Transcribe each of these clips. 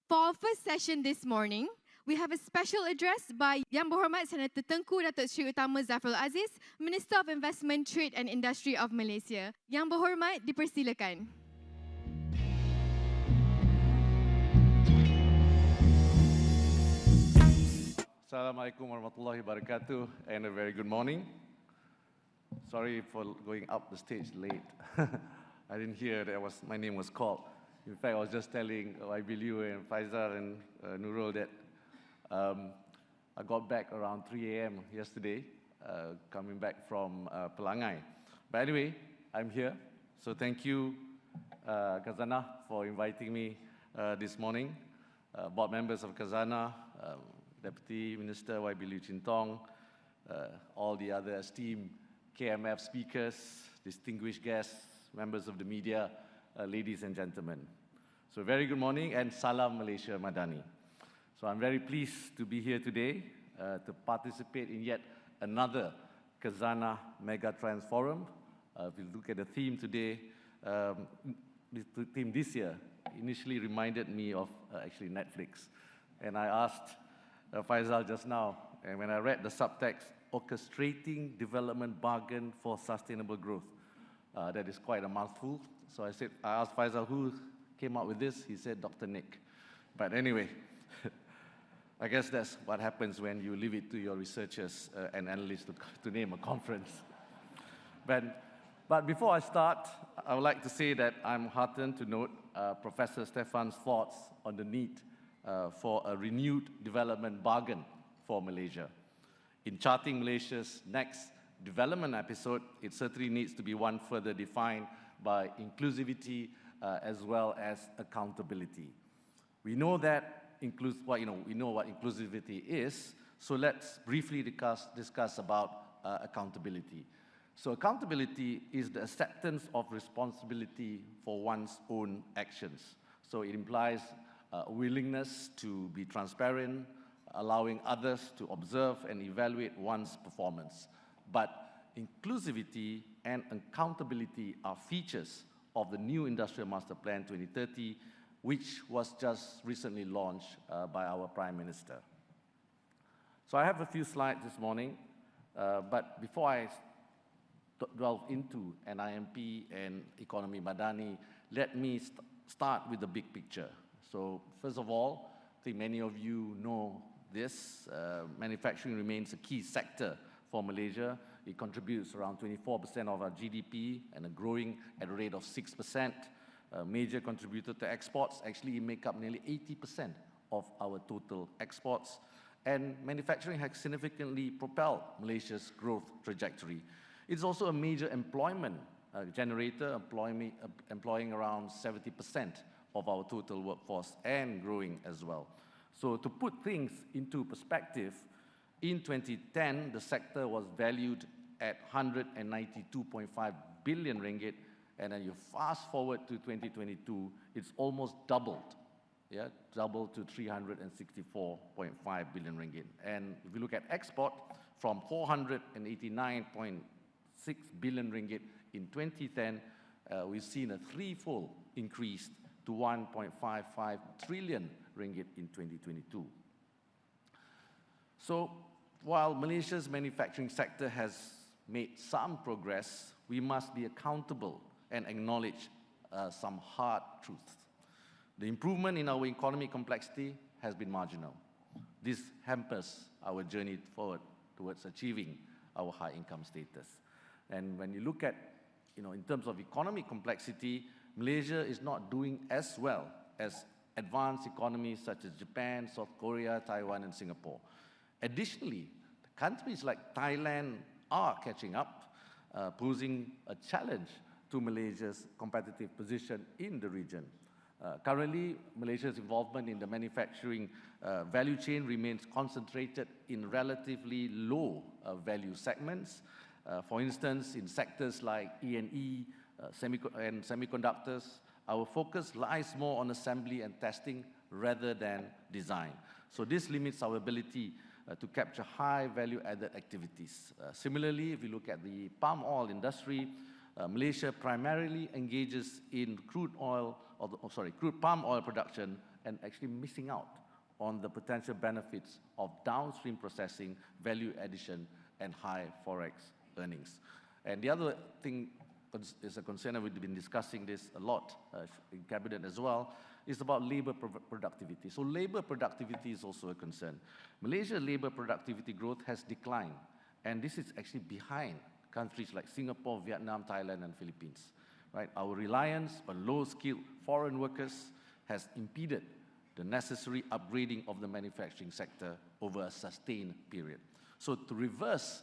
For our first session this morning, we have a special address by Yang Berhormat Senator Tengku Datuk Seri Utama Zafrul Aziz, Minister of Investment, Trade and Industry of Malaysia. Yang Berhormat, dipersilakan. Assalamualaikum warahmatullahi wabarakatuh and a very good morning. Sorry for going up the stage late. I didn't hear that my name was called. In fact, I was just telling Abdul and Faisal and Nurul that I got back around 3 a.m. yesterday, coming back from Pelangai. But anyway, I'm here. So thank you, Khazanah, for inviting me this morning. Board members of Khazanah, Deputy Minister Abdul Chintong, all the other esteemed KMF speakers, distinguished guests, members of the media, ladies and gentlemen. So very good morning and Salam Malaysia Madani. So I'm very pleased to be here today to participate in yet another Khazanah Megatrends Forum. If you look at the theme today, the theme this year initially reminded me of actually Netflix. And I asked Faisal just now, and when I read the subtext, orchestrating development bargain for sustainable growth. That is quite a mouthful. So I asked Faisal who came up with this. He said Dr. Nick. But anyway, I guess that's what happens when you leave it to your researchers and analysts to name a conference. But before I start, I would like to say that I'm heartened to note Professor Stefan's thoughts on the need for a renewed development bargain for Malaysia. In charting Malaysia's next development episode, it certainly needs to be one further defined by inclusivity as well as accountability. We know that we know what inclusivity is, so let's briefly discuss about accountability. So accountability is the acceptance of responsibility for one's own actions. So it implies willingness to be transparent, allowing others to observe and evaluate one's performance. But inclusivity and accountability are features of the new Industrial Master Plan 2030, which was just recently launched by our Prime Minister. So I have a few slides this morning, but before I delve into NIMP and Ekonomi Madani, let me start with the big picture. So first of all, I think many of you know this, manufacturing remains a key sector for Malaysia. It contributes around 24% of our GDP and growing at a rate of 6%. A major contributor to exports, actually make up nearly 80% of our total exports. And manufacturing has significantly propelled Malaysia's growth trajectory. It's also a major employment generator, employing around 70% of our total workforce and growing as well. So to put things into perspective, in 2010, the sector was valued at 192.5 billion ringgit, and then you fast forward to 2022, it's almost doubled, doubled to 364.5 billion ringgit. And if you look at export, from 489.6 billion ringgit in 2010, we've seen a threefold increase to 1.55 trillion ringgit in 2022. So while Malaysia's manufacturing sector has made some progress, we must be accountable and acknowledge some hard truths. The improvement in our economic complexity has been marginal. This hampers our journey forward towards achieving our high income status. And when you look at, in terms of economic complexity, Malaysia is not doing as well as advanced economies such as Japan, South Korea, Taiwan, and Singapore. Additionally, countries like Thailand are catching up, posing a challenge to Malaysia's competitive position in the region. Currently, Malaysia's involvement in the manufacturing value chain remains concentrated in relatively low value segments. For instance, in sectors like E&E and semiconductors, our focus lies more on assembly and testing rather than design. So this limits our ability to capture high value-added activities. Similarly, if you look at the palm oil industry, Malaysia primarily engages in crude palm oil production and actually missing out on the potential benefits of downstream processing, value addition, and high forex earnings. And the other thing is a concern, and we've been discussing this a lot in cabinet as well, is about labor productivity. So labor productivity is also a concern. Malaysia's labor productivity growth has declined, and this is actually behind countries like Singapore, Vietnam, Thailand, and Philippines. Right? Our reliance on low-skilled foreign workers has impeded the necessary upgrading of the manufacturing sector over a sustained period. So to reverse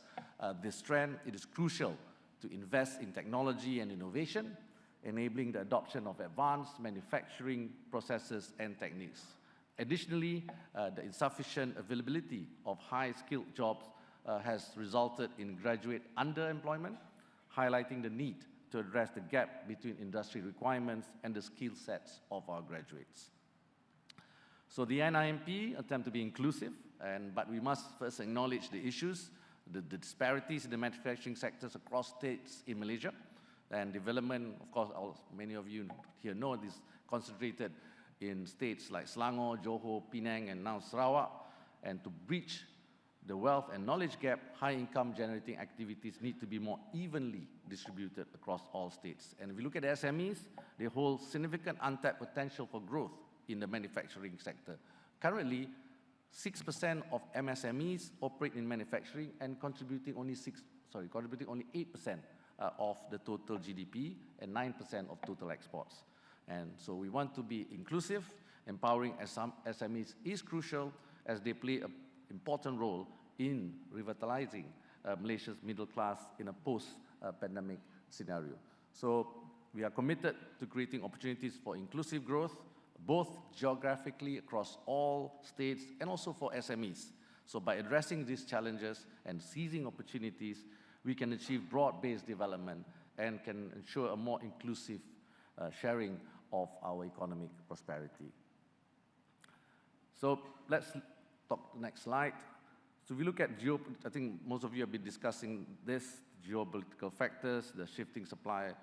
this trend, it is crucial to invest in technology and innovation, enabling the adoption of advanced manufacturing processes and techniques. Additionally, the insufficient availability of high-skilled jobs has resulted in graduate underemployment, highlighting the need to address the gap between industry requirements and the skill sets of our graduates. So the NIMP attempt to be inclusive, but we must first acknowledge the issues, the disparities in the manufacturing sectors across states in Malaysia. And development, of course, many of you here know this, concentrated in states like Selangor, Johor, Penang, and now Sarawak. And to breach the wealth and knowledge gap, high-income generating activities need to be more evenly distributed across all states. And if you look at the SMEs, they hold significant untapped potential for growth in the manufacturing sector. Currently, 6% of MSMEs operate in manufacturing and contributing only 8% of the total GDP and 9% of total exports. And so we want to be inclusive. Empowering SMEs is crucial as they play an important role in revitalizing Malaysia's middle class in a post-pandemic scenario. So we are committed to creating opportunities for inclusive growth, both geographically across all states and also for SMEs. So by addressing these challenges and seizing opportunities, we can achieve broad-based development and can ensure a more inclusive sharing of our economic prosperity. So let's talk the next slide. So if we look at I think most of you have been discussing this, geopolitical factors, the shifting supply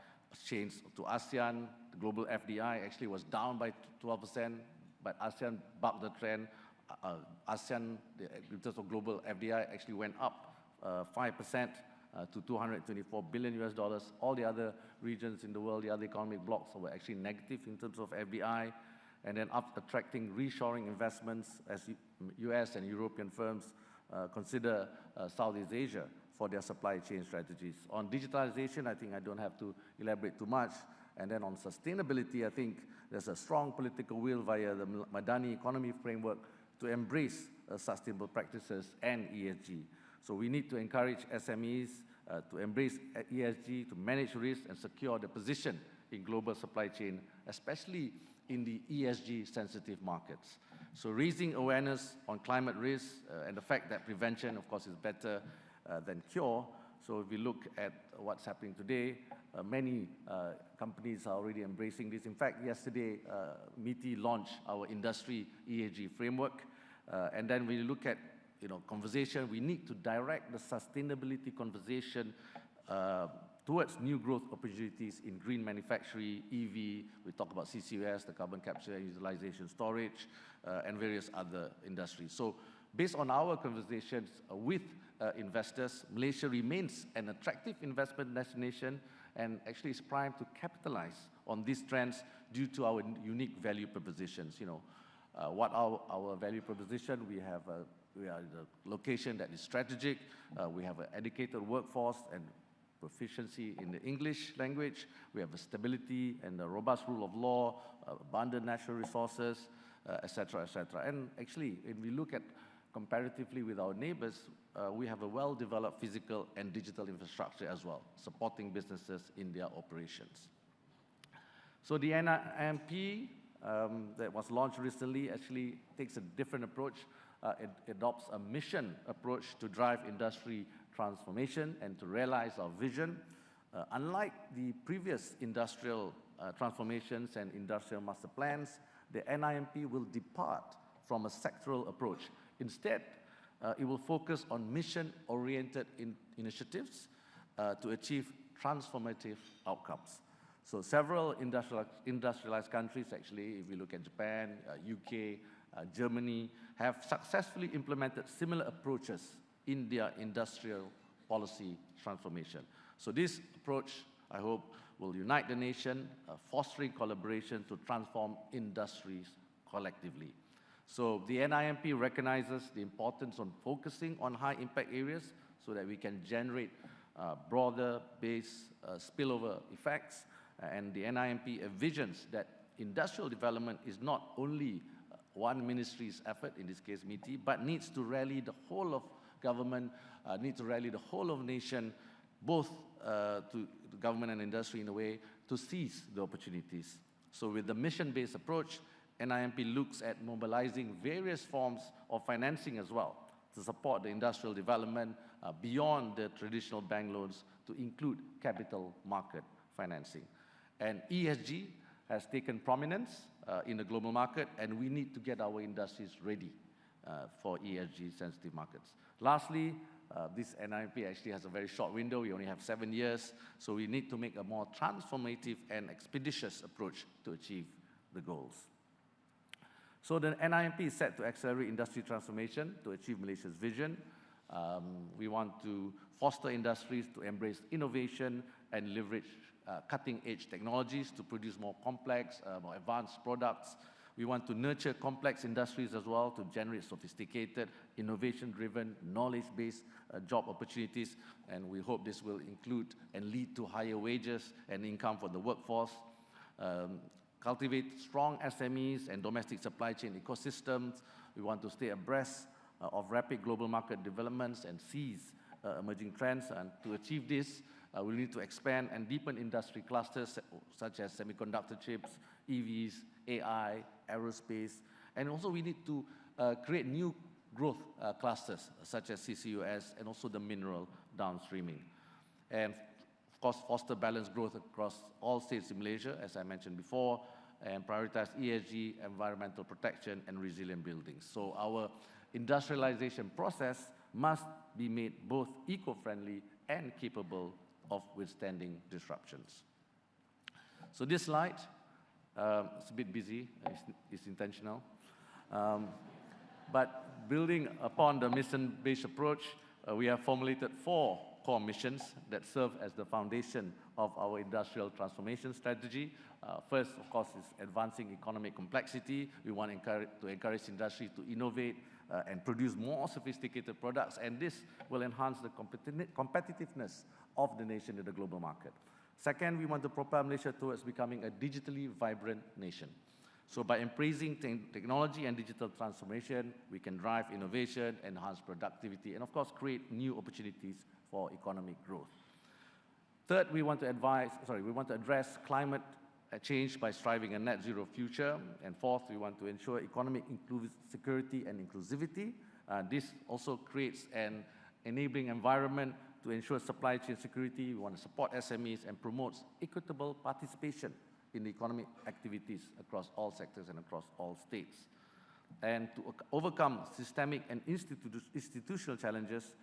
chains to ASEAN. The global FDI actually was down by 12%, but ASEAN bucked the trend. ASEAN, in terms of global FDI, actually went up 5% to $224 billion US. All the other regions in the world, the other economic blocs, were actually negative in terms of FDI, and then attracting reshoring investments as US and European firms consider Southeast Asia for their supply chain strategies. On digitalization, I think I don't have to elaborate too much. And then on sustainability, I think there's a strong political will via the Madani economy framework to embrace sustainable practices and ESG. So we need to encourage SMEs to embrace ESG, to manage risk and secure the position in global supply chain, especially in the ESG-sensitive markets. So raising awareness on climate risk and the fact that prevention, of course, is better than cure. So if we look at what's happening today, many companies are already embracing this. In fact, yesterday, MITI launched our industry ESG framework. And then we look at conversation, we need to direct the sustainability conversation towards new growth opportunities in green manufacturing, EV, we talk about CCUS, the carbon capture and utilization storage, and various other industries. So based on our conversations with investors, Malaysia remains an attractive investment destination and actually is primed to capitalize on these trends due to our unique value propositions. What are our value proposition? We are the location that is strategic. We have an educated workforce and proficiency in the English language. We have a stability and a robust rule of law, abundant natural resources, et cetera, et cetera. And actually, when we look at comparatively with our neighbors, we have a well-developed physical and digital infrastructure as well, supporting businesses in their operations. So the NIMP that was launched recently actually takes a different approach. It adopts a mission approach to drive industry transformation and to realize our vision. Unlike the previous industrial transformations and industrial master plans, the NIMP will depart from a sectoral approach. Instead, it will focus on mission-oriented initiatives to achieve transformative outcomes. So several industrialized countries, actually, if we look at Japan, UK, Germany, have successfully implemented similar approaches in their industrial policy transformation. So this approach, I hope, will unite the nation, fostering collaboration to transform industries collectively. So the NIMP recognizes the importance on focusing on high-impact areas so that we can generate broader base spillover effects. And the NIMP envisions that industrial development is not only one ministry's effort, in this case MITI, but needs to rally the whole of government, needs to rally the whole of nation, both to government and industry in a way, to seize the opportunities. So with the mission-based approach, NIMP looks at mobilizing various forms of financing as well to support the industrial development beyond the traditional bank loans to include capital market financing. And ESG has taken prominence in the global market, and we need to get our industries ready for ESG-sensitive markets. Lastly, this NIMP actually has a very short window. We only have 7 years, so we need to make a more transformative and expeditious approach to achieve the goals. So the NIMP is set to accelerate industry transformation to achieve Malaysia's vision. We want to foster industries to embrace innovation and leverage cutting-edge technologies to produce more complex, more advanced products. We want to nurture complex industries as well to generate sophisticated, innovation-driven, knowledge-based job opportunities, and we hope this will include and lead to higher wages and income for the workforce. Cultivate strong SMEs and domestic supply chain ecosystems. We want to stay abreast of rapid global market developments and seize emerging trends, and to achieve this, we need to expand and deepen industry clusters such as semiconductor chips, EVs, AI, aerospace, and also we need to create new growth clusters such as CCUS and also the mineral downstreaming. And of course, foster balanced growth across all states in Malaysia, as I mentioned before, and prioritize ESG, environmental protection, and resilient buildings. So our industrialization process must be made both eco-friendly and capable of withstanding disruptions. So this slide, it's a bit busy, it's intentional. But building upon the mission-based approach, we have formulated 4 core missions that serve as the foundation of our industrial transformation strategy. First, of course, is advancing economic complexity. We want to encourage industry to innovate and produce more sophisticated products, and this will enhance the competitiveness of the nation in the global market. Second, we want to propel Malaysia towards becoming a digitally vibrant nation. So by embracing technology and digital transformation, we can drive innovation, enhance productivity, and of course, create new opportunities for economic growth. Third, we want to address climate change by striving a net zero future. And fourth, we want to ensure economic security and inclusivity. This also creates an enabling environment to ensure supply chain security. We want to support SMEs and promotes equitable participation in the economic activities across all sectors and across all states. And to overcome systemic and institutional challenges,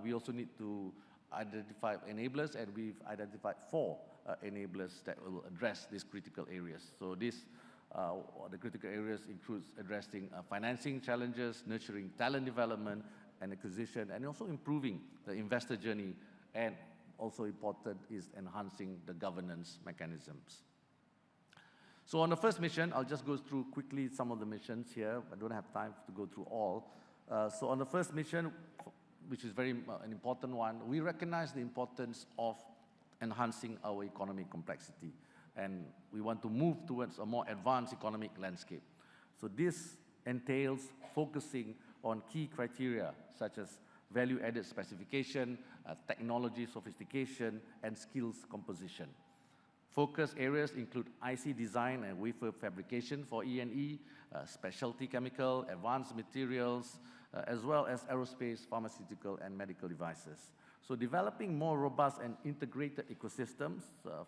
we also need to identify enablers, and we've identified 4 enablers that will address these critical areas. So the critical areas includes addressing financing challenges, nurturing talent development and acquisition, and also improving the investor journey, and also important is enhancing the governance mechanisms. So on the first mission, I'll just go through quickly some of the missions here. I don't have time to go through all. So on the first mission, which is an important one, we recognize the importance of enhancing our economic complexity, and we want to move towards a more advanced economic landscape. So this entails focusing on key criteria such as value-added specification, technology sophistication, and skills composition. Focus areas include IC design and wafer fabrication for E&E, specialty chemical, advanced materials, as well as aerospace, pharmaceutical, and medical devices. So developing more robust and integrated ecosystems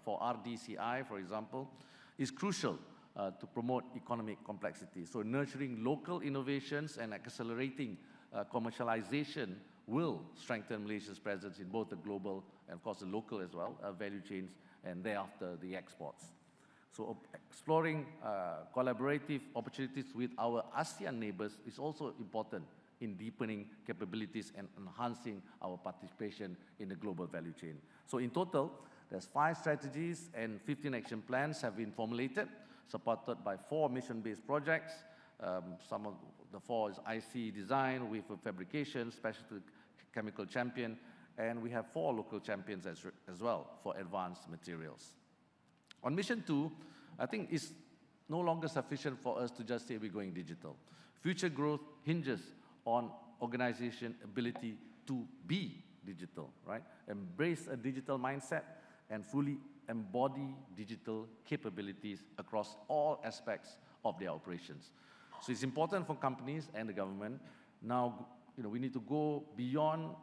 for RDCI, for example, is crucial to promote economic complexity. So nurturing local innovations and accelerating commercialization will strengthen Malaysia's presence in both the global and, of course, the local as well, value chains, and thereafter the exports. So exploring collaborative opportunities with our ASEAN neighbors is also important in deepening capabilities and enhancing our participation in the global value chain. So in total, there's 5 strategies and 15 action plans have been formulated, supported by 4 mission-based projects. Some of the 4 is IC design, wafer fabrication, specialty chemical champion, and we have 4 local champions as well for advanced materials. On mission 2, I think it's no longer sufficient for us to just say we're going digital. Future growth hinges on organization ability to be digital, right? Embrace a digital mindset and fully embody digital capabilities across all aspects of their operations. So it's important for companies and the government. Now, we need to go beyond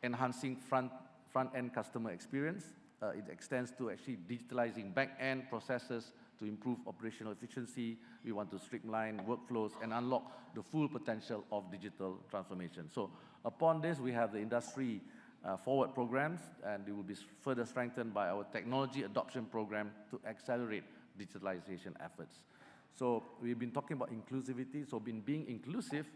enhancing front-end customer experience. It extends to actually digitalizing back-end processes to improve operational efficiency. We want to streamline workflows and unlock the full potential of digital transformation. So upon this, we have the industry forward programs, and it will be further strengthened by our technology adoption program to accelerate digitalization efforts. So we've been talking about inclusivity. So in being inclusive,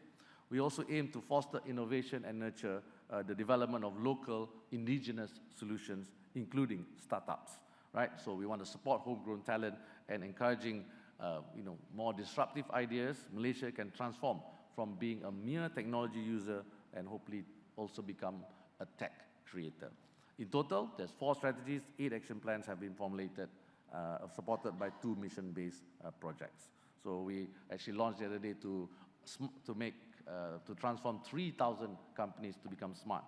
we also aim to foster innovation and nurture the development of local indigenous solutions, including startups, right? So we want to support homegrown talent and encouraging more disruptive ideas. Malaysia can transform from being a mere technology user and hopefully also become a tech creator. In total, there's 4 strategies, 8 action plans have been formulated, supported by 2 mission-based projects. So we actually launched the other day to transform 3,000 companies to become smart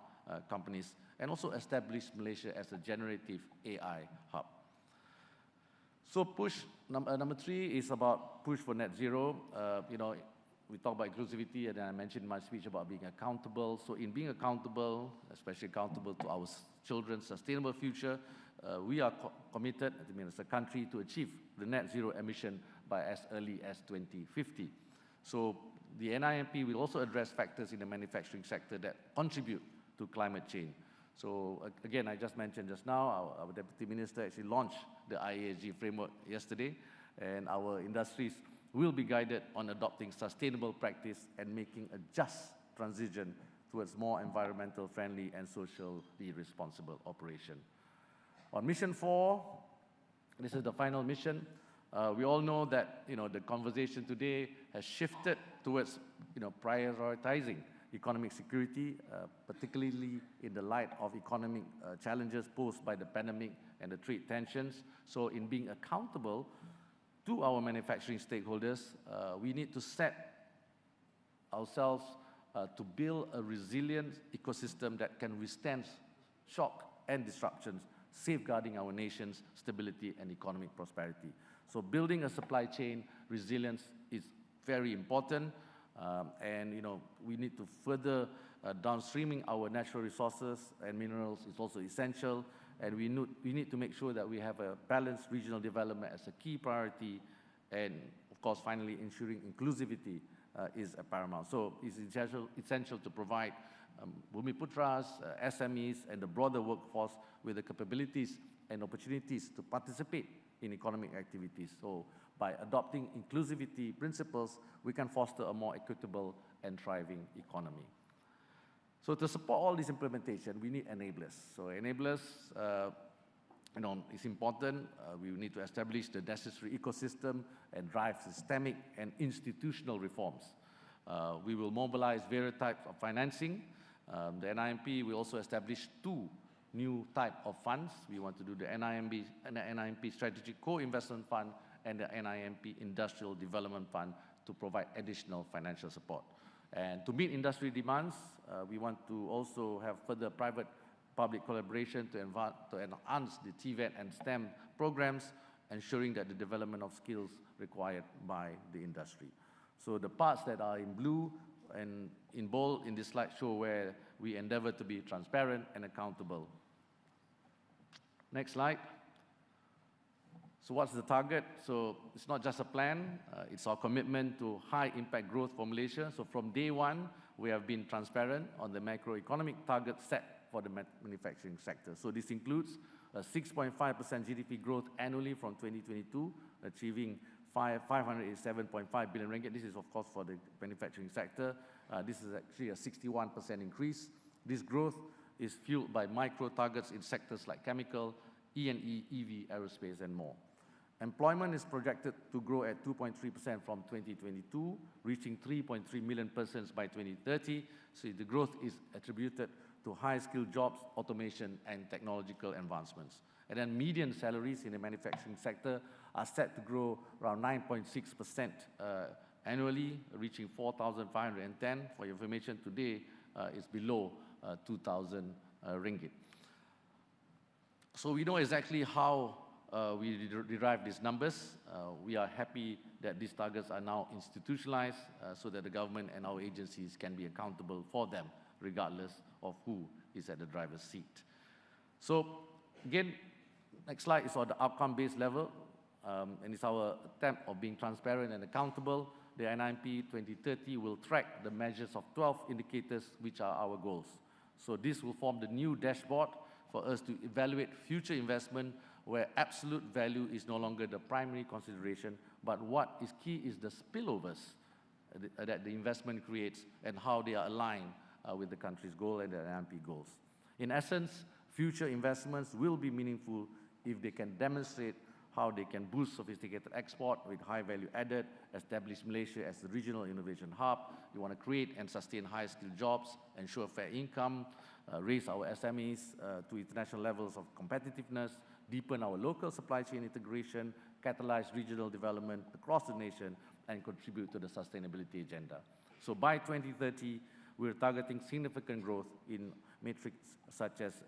companies, and also establish Malaysia as a generative AI hub. So push number 3 is about push for net zero. We talk about inclusivity, and then I mentioned in my speech about being accountable. So in being accountable, especially accountable to our children's sustainable future, we are committed, as a country, to achieve the net zero emission by as early as 2050. So the NIMP will also address factors in the manufacturing sector that contribute to climate change. So again, I just mentioned just now, our Deputy Minister actually launched the IASG framework yesterday, and our industries will be guided on adopting sustainable practice and making a just transition towards more environmental friendly and socially responsible operation. On mission 4, this is the final mission. We all know that the conversation today has shifted towards prioritizing economic security, particularly in the light of economic challenges posed by the pandemic and the trade tensions. So in being accountable to our manufacturing stakeholders, we need to set ourselves to build a resilient ecosystem that can withstand shock and disruptions, safeguarding our nation's stability and economic prosperity. So building a supply chain resilience is very important, and we need to further downstreaming our natural resources and minerals is also essential, and we need to make sure that we have a balanced regional development as a key priority, and of course finally ensuring inclusivity is paramount. So it's essential to provide Bumiputras, SMEs, and the broader workforce with the capabilities and opportunities to participate in economic activities. So by adopting inclusivity principles, we can foster a more equitable and thriving economy. So to support all this implementation, we need enablers. So enablers, is important. We need to establish the necessary ecosystem and drive systemic and institutional reforms. We will mobilize various types of financing. The NIMP will also establish 2 new type of funds. We want to do the NIMP Strategic Co-Investment Fund and the NIMP Industrial Development Fund to provide additional financial support. And to meet industry demands, we want to also have further private-public collaboration to enhance the TVET and STEM programs, ensuring that the development of skills required by the industry. So the parts that are in blue and in bold in this slide show where we endeavor to be transparent and accountable. Next slide. So what's the target? So it's not just a plan, it's our commitment to high impact growth for Malaysia. So from day one, we have been transparent on the macroeconomic target set for the manufacturing sector. So this includes a 6.5% GDP growth annually from 2022, achieving 587.5 billion ringgit. This is, of course, for the manufacturing sector. This is actually a 61% increase. This growth is fueled by micro targets in sectors like chemical, E&E, EV, aerospace, and more. Employment is projected to grow at 2.3% from 2022, reaching 3.3 million persons by 2030. So the growth is attributed to high-skilled jobs, automation, and technological advancements. And then median salaries in the manufacturing sector are set to grow around 9.6% annually, reaching 4,510. For your information, today it's below 2,000 ringgit. So we know exactly how we derive these numbers. We are happy that these targets are now institutionalized so that the government and our agencies can be accountable for them, regardless of who is at the driver's seat. So again, next slide is on the outcome-based level, and it's our attempt of being transparent and accountable. The NIMP 2030 will track the measures of 12 indicators, which are our goals. So this will form the new dashboard for us to evaluate future investment where absolute value is no longer the primary consideration, but what is key is the spillovers that the investment creates and how they are aligned with the country's goal and the NIMP goals. In essence, future investments will be meaningful if they can demonstrate how they can boost sophisticated export with high value added, establish Malaysia as the regional innovation hub. We want to create and sustain high-skilled jobs, ensure fair income, raise our SMEs to international levels of competitiveness, deepen our local supply chain integration, catalyze regional development across the nation, and contribute to the sustainability agenda. So by 2030, we're targeting significant growth in metrics such as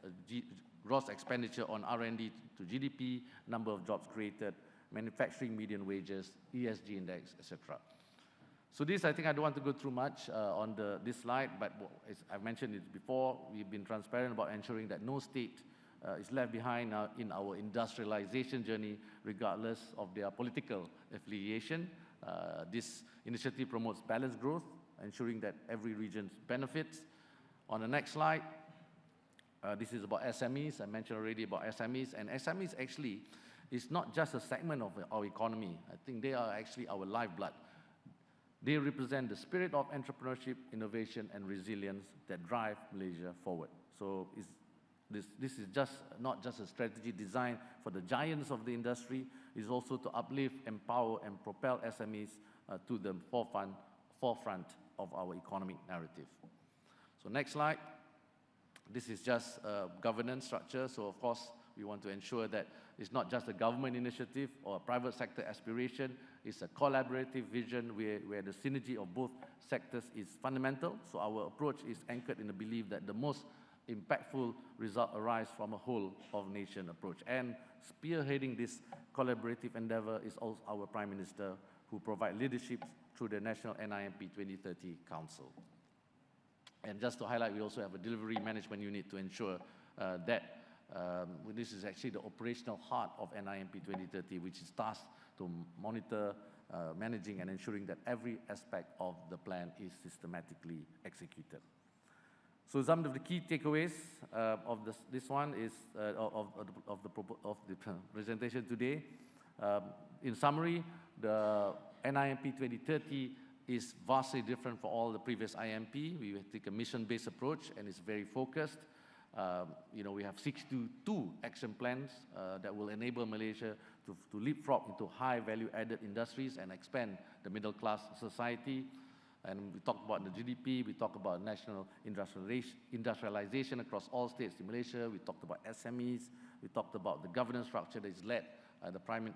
gross expenditure on R&D to GDP, number of jobs created, manufacturing median wages, ESG index, etc. So this, I think I don't want to go through much on this slide, but as I've mentioned it before, we've been transparent about ensuring that no state is left behind in our industrialization journey, regardless of their political affiliation. This initiative promotes balanced growth, ensuring that every region benefits. On the next slide, this is about SMEs. I mentioned already about SMEs, and SMEs actually is not just a segment of our economy. I think they are actually our lifeblood. They represent the spirit of entrepreneurship, innovation, and resilience that drive Malaysia forward. So this is not just a strategy designed for the giants of the industry. It's also to uplift, empower, and propel SMEs to the forefront of our economic narrative. So next slide. This is just a governance structure. So of course, we want to ensure that it's not just a government initiative or a private sector aspiration. It's a collaborative vision where the synergy of both sectors is fundamental. So our approach is anchored in the belief that the most impactful result arise from a whole of nation approach. And spearheading this collaborative endeavor is also our Prime Minister, who provide leadership through the National NIMP 2030 Council. And just to highlight, we also have a delivery management unit to ensure that this is actually the operational heart of NIMP 2030, which is tasked to monitor, managing, and ensuring that every aspect of the plan is systematically executed. So some of the key takeaways of this one is of the presentation today. In summary, the NIMP 2030 is vastly different from all the previous IMP. We take a mission-based approach, and it's very focused. We have 62 action plans that will enable Malaysia to leapfrog into high-value-added industries and expand the middle-class society. And we talked about the GDP, we talked about national industrialization across all states in Malaysia, we talked about SMEs, we talked about the governance structure that is led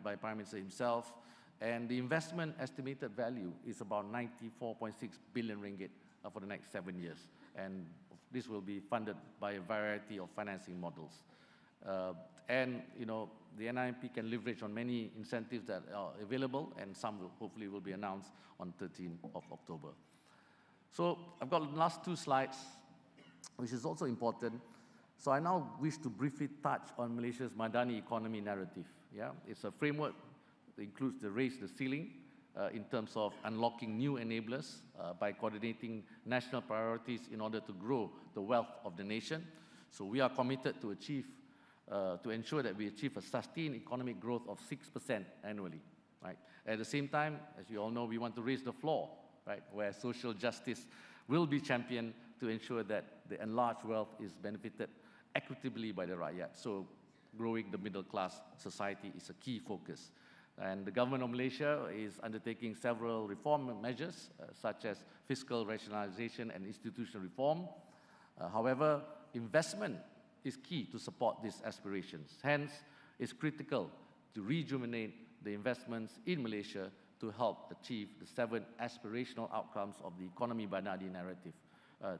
by Prime Minister himself. And the investment estimated value is about 94.6 billion ringgit for the next 7 years. And this will be funded by a variety of financing models. The NIMP can leverage on many incentives that are available, and some hopefully will be announced on 13th of October. So I've got the last two slides, which is also important. So I now wish to briefly touch on Malaysia's Madani economy narrative. Yeah? It's a framework that includes the raise the ceiling in terms of unlocking new enablers by coordinating national priorities in order to grow the wealth of the nation. So we are committed to ensure that we achieve a sustained economic growth of 6% annually. Right? At the same time, as you all know, we want to raise the floor, right, where social justice will be championed to ensure that the enlarged wealth is benefited equitably by the rakyat. So growing the middle class society is a key focus. And the government of Malaysia is undertaking several reform measures, such as fiscal rationalization and institutional reform. However, investment is key to support these aspirations. Hence, it's critical to rejuvenate the investments in Malaysia to help achieve the 7 aspirational outcomes of the Ekonomi Madani narrative,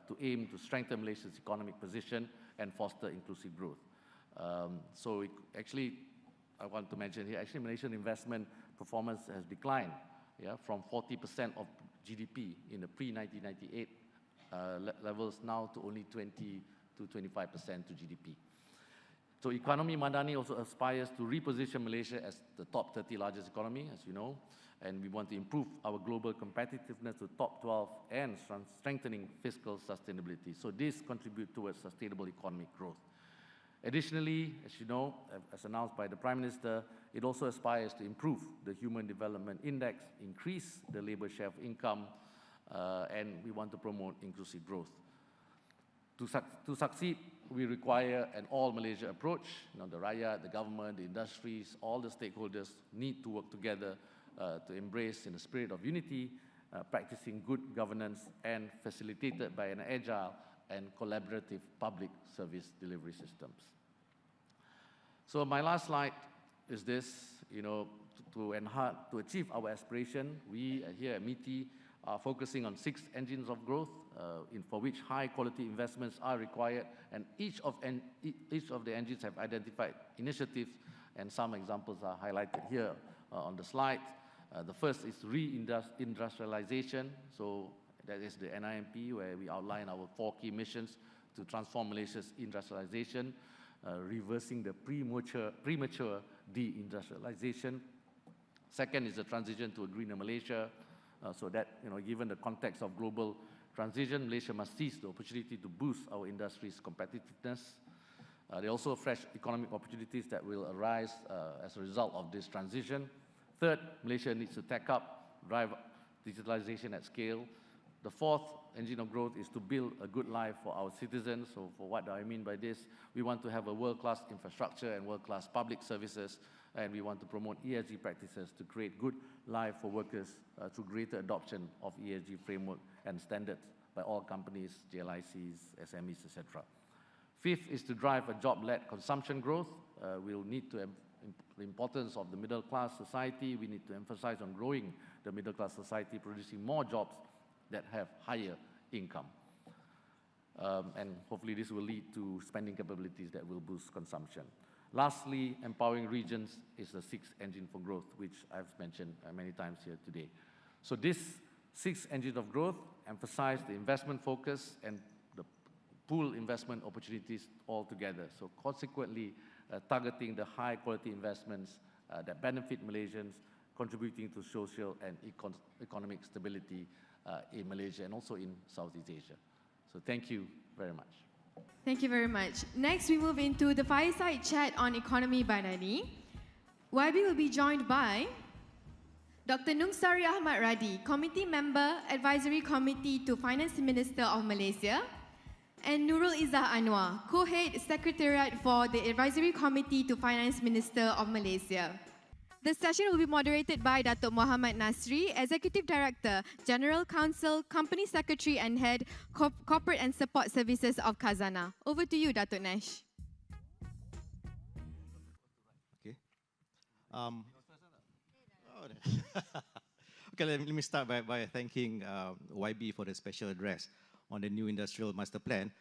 to aim to strengthen Malaysia's economic position and foster inclusive growth. Actually, I want to mention here, actually Malaysian investment performance has declined, yeah, from 40% of GDP in the pre-1998 levels now to only 20 to 25% to GDP. So Ekonomi Madani also aspires to reposition Malaysia as the top 30 largest economy, as you know, and we want to improve our global competitiveness to top 12 and strengthening fiscal sustainability. So this contributes towards sustainable economic growth. Additionally, as you know, as announced by the Prime Minister, it also aspires to improve the Human Development Index, increase the labor share of income, and we want to promote inclusive growth. To succeed, we require an all-Malaysia approach. You know, the rakyat, the government, the industries, all the stakeholders need to work together to embrace in the spirit of unity, practicing good governance and facilitated by an agile and collaborative public service delivery systems. So my last slide is this, you know, to achieve our aspiration, we here at MITI are focusing on 6 engines of growth for which high-quality investments are required, and each of the engines have identified initiatives, and some examples are highlighted here on the slide. The first is reindustrialization, so that is the NIMP, where we outline our 4 key missions to transform Malaysia's industrialization, reversing the premature deindustrialization. Second is the transition to a greener Malaysia, so that, you know, given the context of global transition, Malaysia must seize the opportunity to boost our industry's competitiveness. There are also fresh economic opportunities that will arise as a result of this transition. Third, Malaysia needs to drive digitalization at scale. The fourth engine of growth is to build a good life for our citizens. So for what do I mean by this? We want to have a world-class infrastructure and world-class public services, and we want to promote ESG practices to create good life for workers through greater adoption of ESG framework and standards by all companies, JLICs, SMEs, etc. Fifth is to drive a job-led consumption growth. We'll need to the importance of the middle-class society. We need to emphasize on growing the middle-class society, producing more jobs that have higher income. And hopefully this will lead to spending capabilities that will boost consumption. Lastly, empowering regions is the 6th engine for growth, which I've mentioned many times here today. So this 6th engine of growth emphasize the investment focus and the pool investment opportunities all together. So consequently, targeting the high-quality investments that benefit Malaysians, contributing to social and economic stability in Malaysia and also in Southeast Asia. So thank you very much. Thank you very much. Next, we move into the Fireside chat on Ekonomi Madani. YB will be joined by Dr. Nungsari Ahmad Radhi, Committee Member, Advisory Committee to Finance Minister of Malaysia, and Nurul Izzah Anwar, Co-Head Secretariat for the Advisory Committee to Finance Minister of Malaysia. The session will be moderated by Datuk Mohamed Nasri, Executive Director, General Counsel, Company Secretary and Head, Corporate and Support Services of Khazanah. Over to you, Datuk Nash. Okay. Okay, let me start by thanking YB for the special address on the new industrial master plan.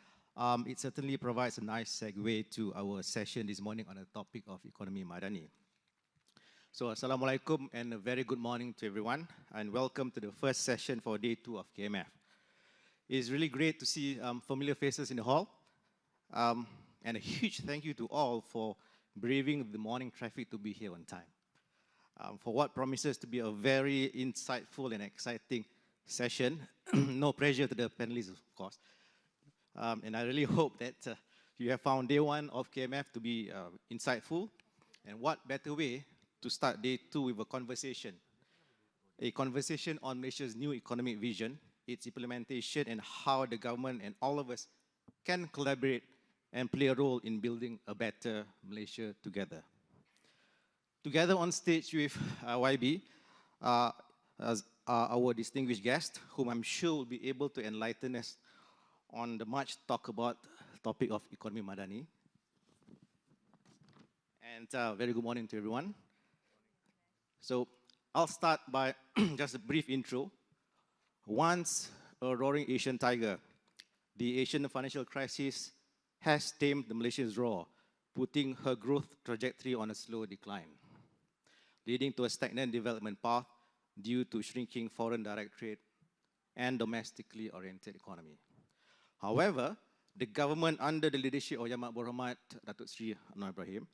It certainly provides a nice segue to our session this morning on the topic of Ekonomi Madani. So, Assalamualaikum and a very good morning to everyone, and welcome to the first session for day 2 of KMF. It's really great to see familiar faces in the hall. And a huge thank you to all for braving the morning traffic to be here on time. For what promises to be a very insightful and exciting session. No pressure to the panelists, of course. And I really hope that you have found day one of KMF to be insightful. And what better way to start day two with a conversation on Malaysia's new economic vision, its implementation, and how the government and all of us can collaborate and play a role in building a better Malaysia together. Together on stage with YB, as our distinguished guest, whom I'm sure will be able to enlighten us on the much talked about topic of Ekonomi Madani. And very good morning to everyone. So I'll start by just a brief intro. Once a roaring Asian tiger, the Asian financial crisis has tamed the Malaysian's roar, putting her growth trajectory on a slow decline, leading to a stagnant development path due to shrinking foreign direct trade and domestically oriented economy. However, the government under the leadership of Yang Mohamed, Datuk Seri Anwar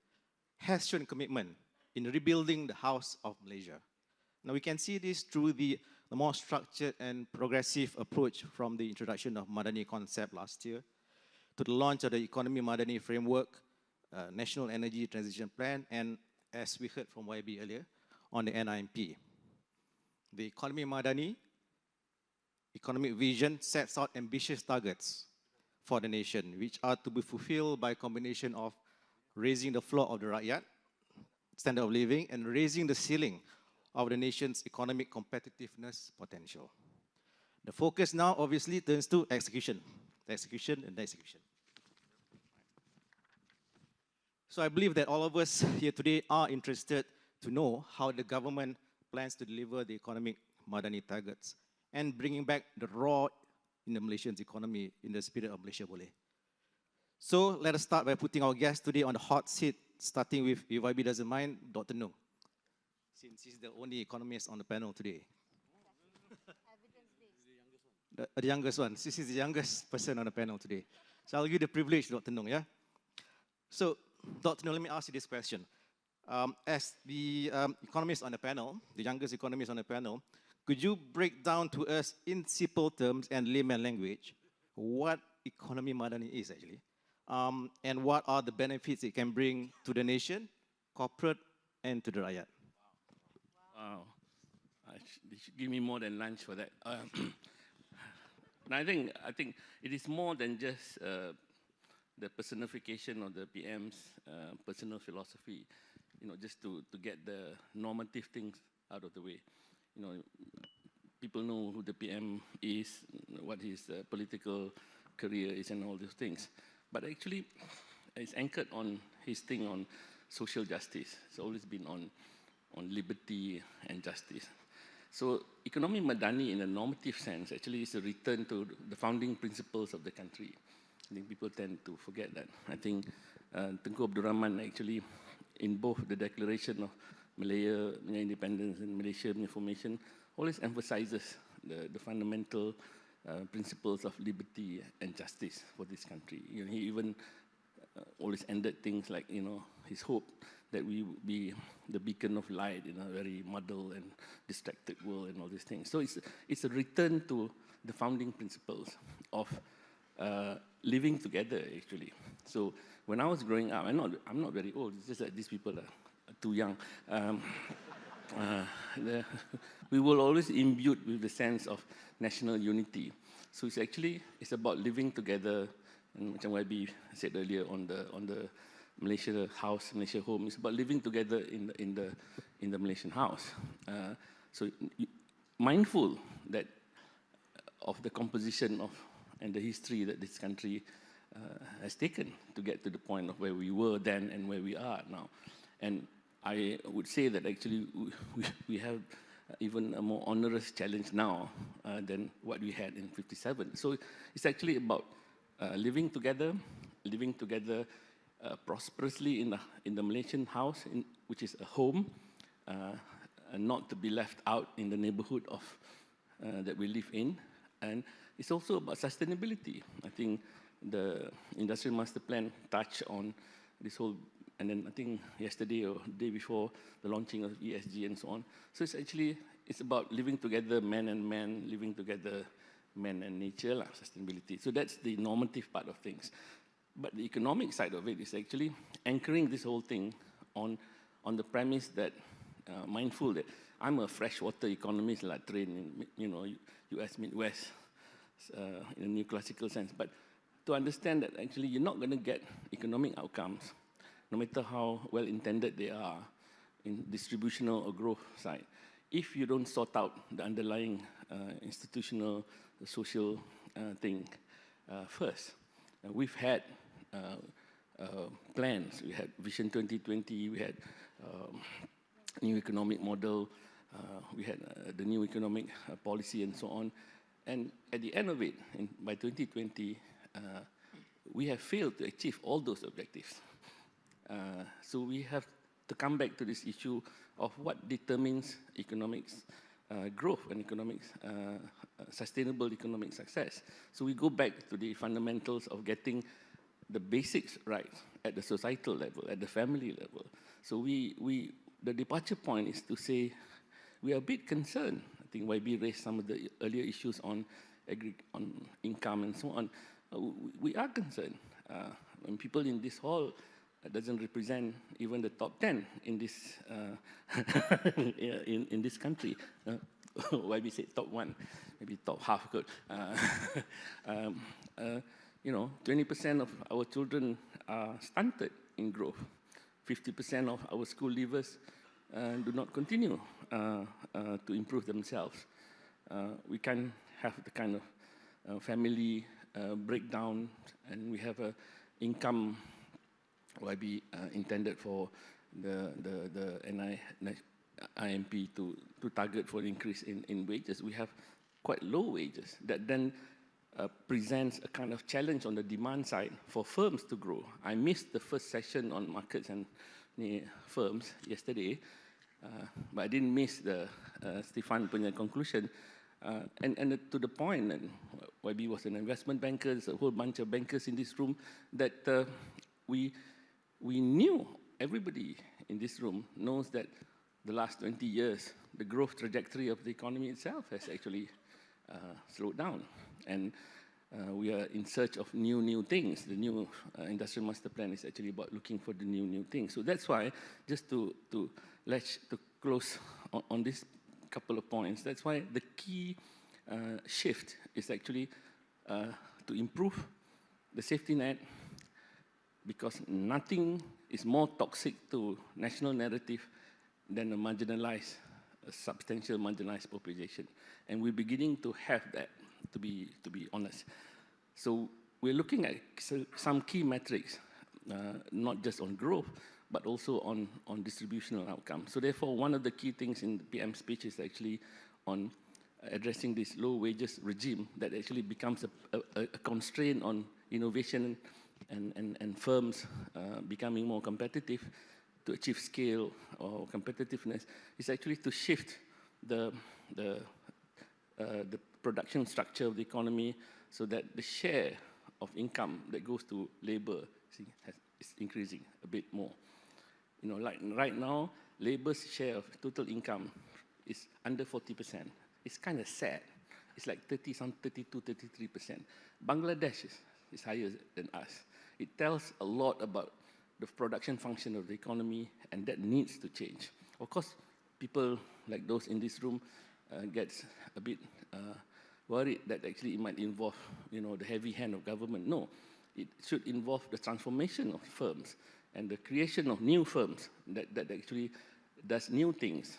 has shown commitment in rebuilding the house of Malaysia. Now we can see this through the more structured and progressive approach from the introduction of Madani concept last year to the launch of the Ekonomi Madani framework, National Energy Transition Plan, and as we heard from YB earlier, on the NIMP. The Ekonomi Madani economic vision sets out ambitious targets for the nation, which are to be fulfilled by a combination of raising the floor of the rakyat, standard of living, and raising the ceiling of the nation's economic competitiveness potential. The focus now obviously turns to execution. Execution and execution. So I believe that all of us here today are interested to know how the government plans to deliver the economic Madani targets and bringing back the roar in the Malaysian economy in the spirit of Malaysia Boleh. So let us start by putting our guest today on the hot seat, starting with, if YB doesn't mind, Dr. Nung, since he's the only economist on the panel today. The youngest one. This is the youngest person on the panel today. So I'll give you the privilege, Dr. Nung, yeah? So, Dr. Nung, let me ask you this question. As the economist on the panel, the youngest economist on the panel, could you break down to us in simple terms and layman language what Ekonomi Madani is actually? And what are the benefits it can bring to the nation, corporate, and to the rakyat? Wow. They should give me more than lunch for that. I think it is more than just the personification of the PM's personal philosophy, just to get the normative things out of the way. People know who the PM is, what his political career is, and all those things. But actually, it's anchored on his thing on social justice. It's always been on liberty and justice. So Ekonomi Madani in a normative sense actually is a return to the founding principles of the country. I think people tend to forget that. I think Tengku Abdul Rahman actually, in both the declaration of Malaya independence and Malaysia formation, always emphasizes the fundamental principles of liberty and justice for this country. He even always ended things like, his hope that we would be the beacon of light in a very muddled and distracted world and all these things. So it's a return to the founding principles of living together, actually. So when I was growing up, I'm not very old, it's just that these people are too young. We were always imbued with the sense of national unity. So it's about living together, and macam YB said earlier on the Malaysia house, Malaysia home. It's about living together in the Malaysian house. So mindful that of the composition of and the history that this country has taken to get to the point of where we were then and where we are now. And I would say that actually we have even a more onerous challenge now than what we had in '57. So it's actually about living together prosperously in the Malaysian house, which is a home, and not to be left out in the neighborhood that we live in. And it's also about sustainability. I think the Industrial Master Plan touched on this whole, and then I think yesterday or the day before, the launching of ESG and so on. So it's about living together, man and man, living together, man and nature, sustainability. So that's the normative part of things. But the economic side of it is actually anchoring this whole thing on the premise that, mindful that I'm a freshwater economist, like trained in, US Midwest, in a new classical sense. But to understand that actually you're not going to get economic outcomes, no matter how well-intended they are in distributional or growth side, if you don't sort out the underlying institutional, social thing first. We've had plans. We had Vision 2020, we had new economic model, we had the new economic policy and so on. And at the end of it, by 2020, we have failed to achieve all those objectives. So we have to come back to this issue of what determines economics growth and economics, sustainable economic success. So we go back to the fundamentals of getting the basics right at the societal level, at the family level. So the departure point is to say we are a bit concerned. I think YB raised some of the earlier issues on income and so on. We are concerned. When people in this hall doesn't represent even the top 10 in this in this country. YB said top 1, maybe top half good. 20% of our children are stunted in growth. 50% of our school leavers do not continue to improve themselves. We can have the kind of family breakdown, and we have a income YB intended for the IMP to target for an increase in wages. We have quite low wages that then presents a kind of challenge on the demand side for firms to grow. I missed the first session on markets and firms yesterday, but I didn't miss the Stefan punya conclusion. And to the point, and YB was an investment banker, there's a whole bunch of bankers in this room, that we knew, everybody in this room knows that the last 20 years, the growth trajectory of the economy itself has actually slowed down. And we are in search of new things. The new Industrial Master Plan is actually about looking for the new things. So that's why, just to close on this couple of points, that's why the key shift is actually to improve the safety net, because nothing is more toxic to national narrative than a marginalized, a substantial marginalized population. And we're beginning to have that, to be honest. So we're looking at some key metrics, not just on growth, but also on distributional outcomes. So therefore, one of the key things in the PM speech is actually on addressing this low wages regime that actually becomes a constraint on innovation and firms becoming more competitive to achieve scale or competitiveness, is actually to shift the production structure of the economy so that the share of income that goes to labor is increasing a bit more. Like right now, labor's share of total income is under 40%. It's kind of sad. It's like 32, 33%. Bangladesh is higher than us. It tells a lot about the production function of the economy, and that needs to change. Of course, people like those in this room gets a bit worried that actually it might involve, the heavy hand of government. No, it should involve the transformation of firms and the creation of new firms that actually does new things,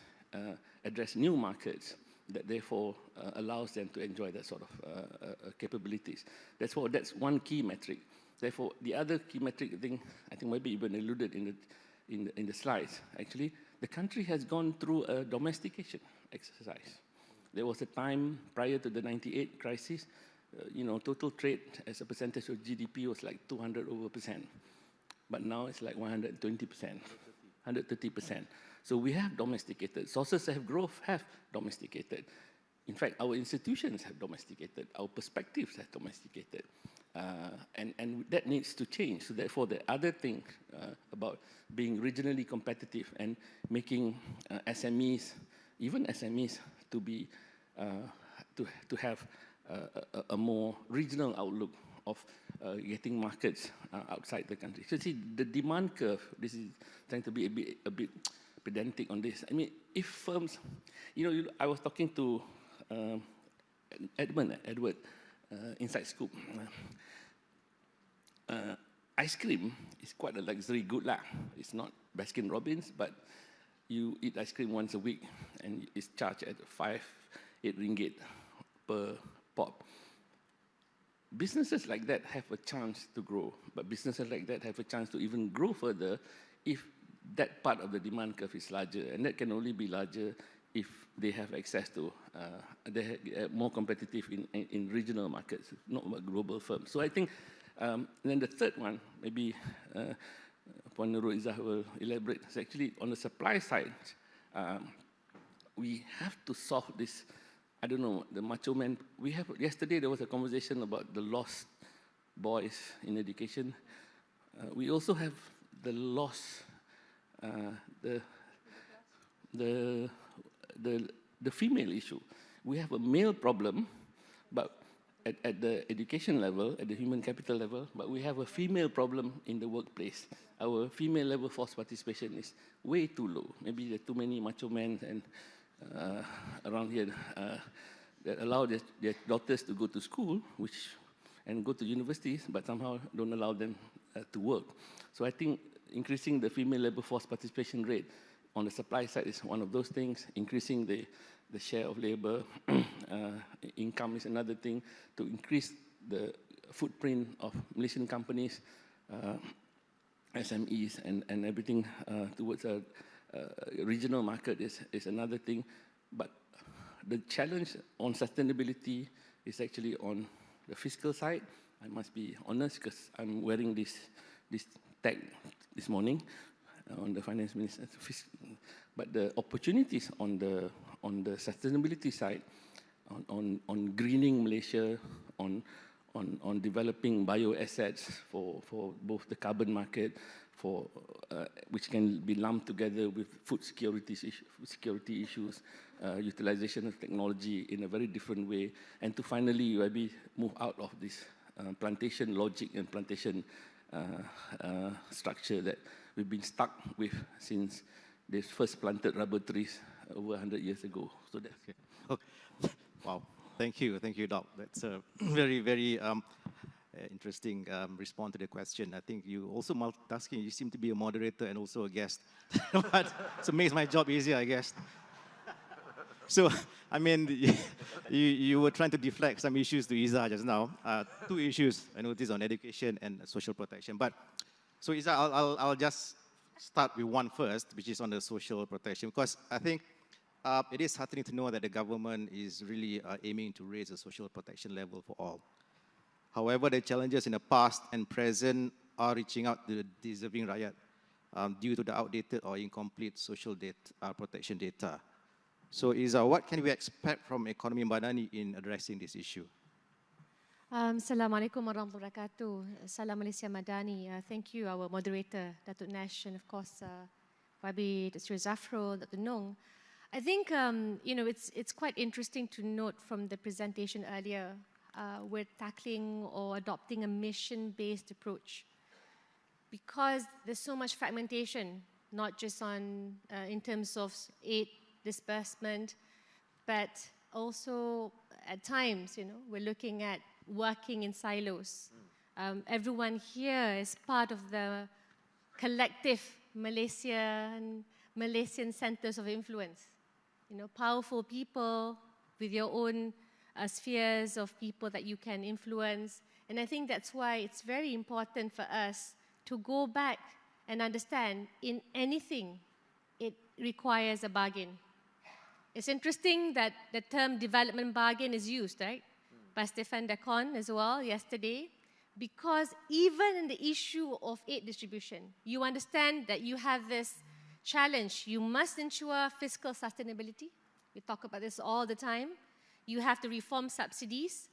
address new markets, that therefore allows them to enjoy that sort of capabilities. That's one key metric. Therefore, the other key metric thing, I think maybe even alluded in the slides, actually, the country has gone through a domestication exercise. There was a time prior to the 98 crisis, total trade as a percentage of GDP was like 200%. But now it's like 120%, 130%. So we have domesticated. Sources of growth have domesticated. In fact, our institutions have domesticated. Our perspectives have domesticated. And that needs to change. So therefore, the other thing about being regionally competitive and making SMEs, even SMEs, to be to have a more regional outlook of getting markets outside the country. So see, the demand curve, this is trying to be a bit pedantic on this. I mean, if firms, I was talking to Edward, Inside Scoop. Ice cream is quite a luxury good lah. It's not Baskin Robbins, but you eat ice cream once a week and it's charged at 8 ringgit per pop. Businesses like that have a chance to grow, but businesses like that have a chance to even grow further if that part of the demand curve is larger, and that can only be larger if they have access to, they're more competitive in regional markets, not global firms. So I think, then the third one, maybe Puan Nurul Izzah will elaborate, is actually on the supply side, we have to solve this, I don't know, the macho man. Yesterday there was a conversation about the lost boys in education. We also have the lost, the female issue. We have a male problem, but at the education level, at the human capital level, but we have a female problem in the workplace. Our female level force participation is way too low. Maybe there are too many macho men and around here that allow their daughters to go to school, and go to universities, but somehow don't allow them to work. So I think increasing the female labor force participation rate on the supply side is one of those things. Increasing the share of labor income is another thing. To increase the footprint of Malaysian companies, SMEs, and everything towards a regional market is another thing. But the challenge on sustainability is actually on the fiscal side. I must be honest because I'm wearing this tag this morning on the finance minister. But the opportunities on the sustainability side, on greening Malaysia, on developing bioassets for both the carbon market, which can be lumped together with food security issues, utilization of technology in a very different way, and to finally maybe move out of this plantation logic and plantation structure that we've been stuck with since they first planted rubber trees over 100 years ago. So that's okay. Okay. Wow. Thank you, Doc. That's a very, very interesting response to the question. I think you also multitasking. You seem to be a moderator and also a guest. But so it makes my job easier, I guess. So, I mean, you were trying to deflect some issues to Izzah just now. Two issues I noticed on education and social protection. But so Izzah, I'll just start with one first, which is on the social protection, because I think it is heartening to know that the government is really aiming to raise the social protection level for all. However, the challenges in the past and present are reaching out to the deserving rakyat due to the outdated or incomplete social protection data. So, Izzah, what can we expect from Ekonomi Madani in addressing this issue? Assalamualaikum warahmatullahi wabarakatuh. Salam Malaysia Madani. Thank you, our moderator, Datuk Nash, and of course, YB, Seri Zafrul, Dato Nung. I think, it's quite interesting to note from the presentation earlier, we're tackling or adopting a mission-based approach because there's so much fragmentation, not just in terms of aid disbursement, but also at times, we're looking at working in silos. Everyone here is part of the collective Malaysian centers of influence. Powerful people with your own spheres of people that you can influence. And I think that's why it's very important for us to go back and understand in anything, it requires a bargain. It's interesting that the term development bargain is used, right? By Stefan Dacon as well yesterday, because even in the issue of aid distribution, you understand that you have this challenge. You must ensure fiscal sustainability. We talk about this all the time. You have to reform subsidies,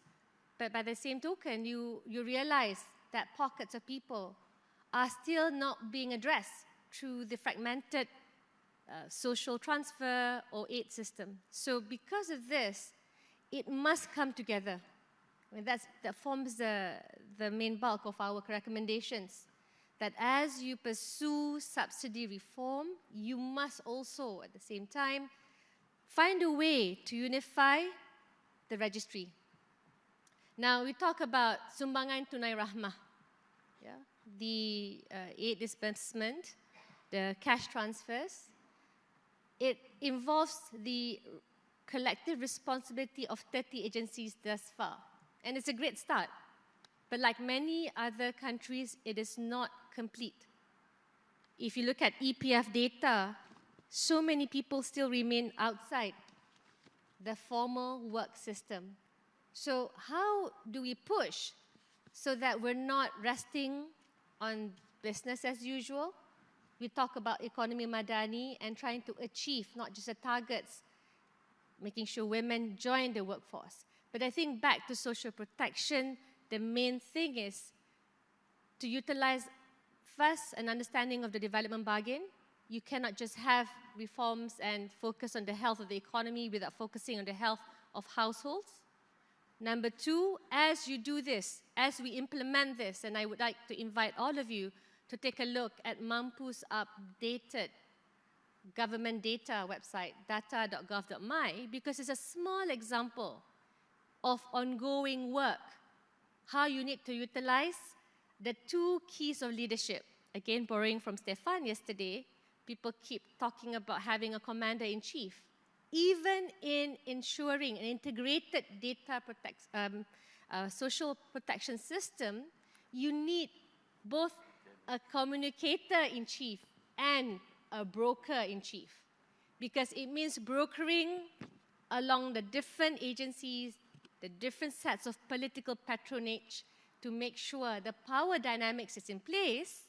But by the same token, you realize that pockets of people are still not being addressed through the fragmented social transfer or aid system. So because of this, it must come together. I mean, that forms the main bulk of our recommendations, that as you pursue subsidy reform, you must also, at the same time, find a way to unify the registry. Now, we talk about sumbangan tunai rahmah, yeah? The aid disbursement, the cash transfers. It involves the collective responsibility of 30 agencies thus far. And it's a great start. But like many other countries, it is not complete. If you look at EPF data, so many people still remain outside the formal work system. So how do we push so that we're not resting on business as usual? We talk about Ekonomi Madani and trying to achieve not just the targets, making sure women join the workforce. But I think back to social protection, the main thing is to utilize first an understanding of the development bargain. You cannot just have reforms and focus on the health of the economy without focusing on the health of households. Number two, as you do this, as we implement this, and I would like to invite all of you to take a look at Mampu's updated government data website, data.gov.my, because it's a small example of ongoing work, how you need to utilize the two keys of leadership. Again, borrowing from Stefan yesterday, people keep talking about having a commander-in-chief. Even in ensuring an integrated data social protection system, you need both a communicator-in-chief and a broker-in-chief, because it means brokering along the different agencies, the different sets of political patronage to make sure the power dynamics is in place.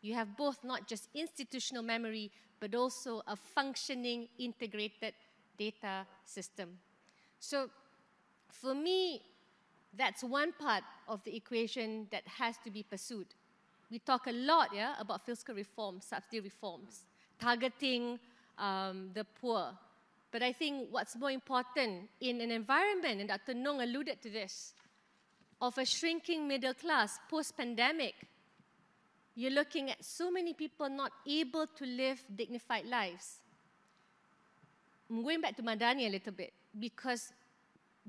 You have both not just institutional memory, but also a functioning, integrated data system. So for me, that's one part of the equation that has to be pursued. We talk a lot about fiscal reforms, subsidy reforms, targeting the poor. But I think what's more important in an environment, and Dr. Nong alluded to this, of a shrinking middle class post-pandemic, you're looking at so many people not able to live dignified lives. I'm going back to Madani a little bit, because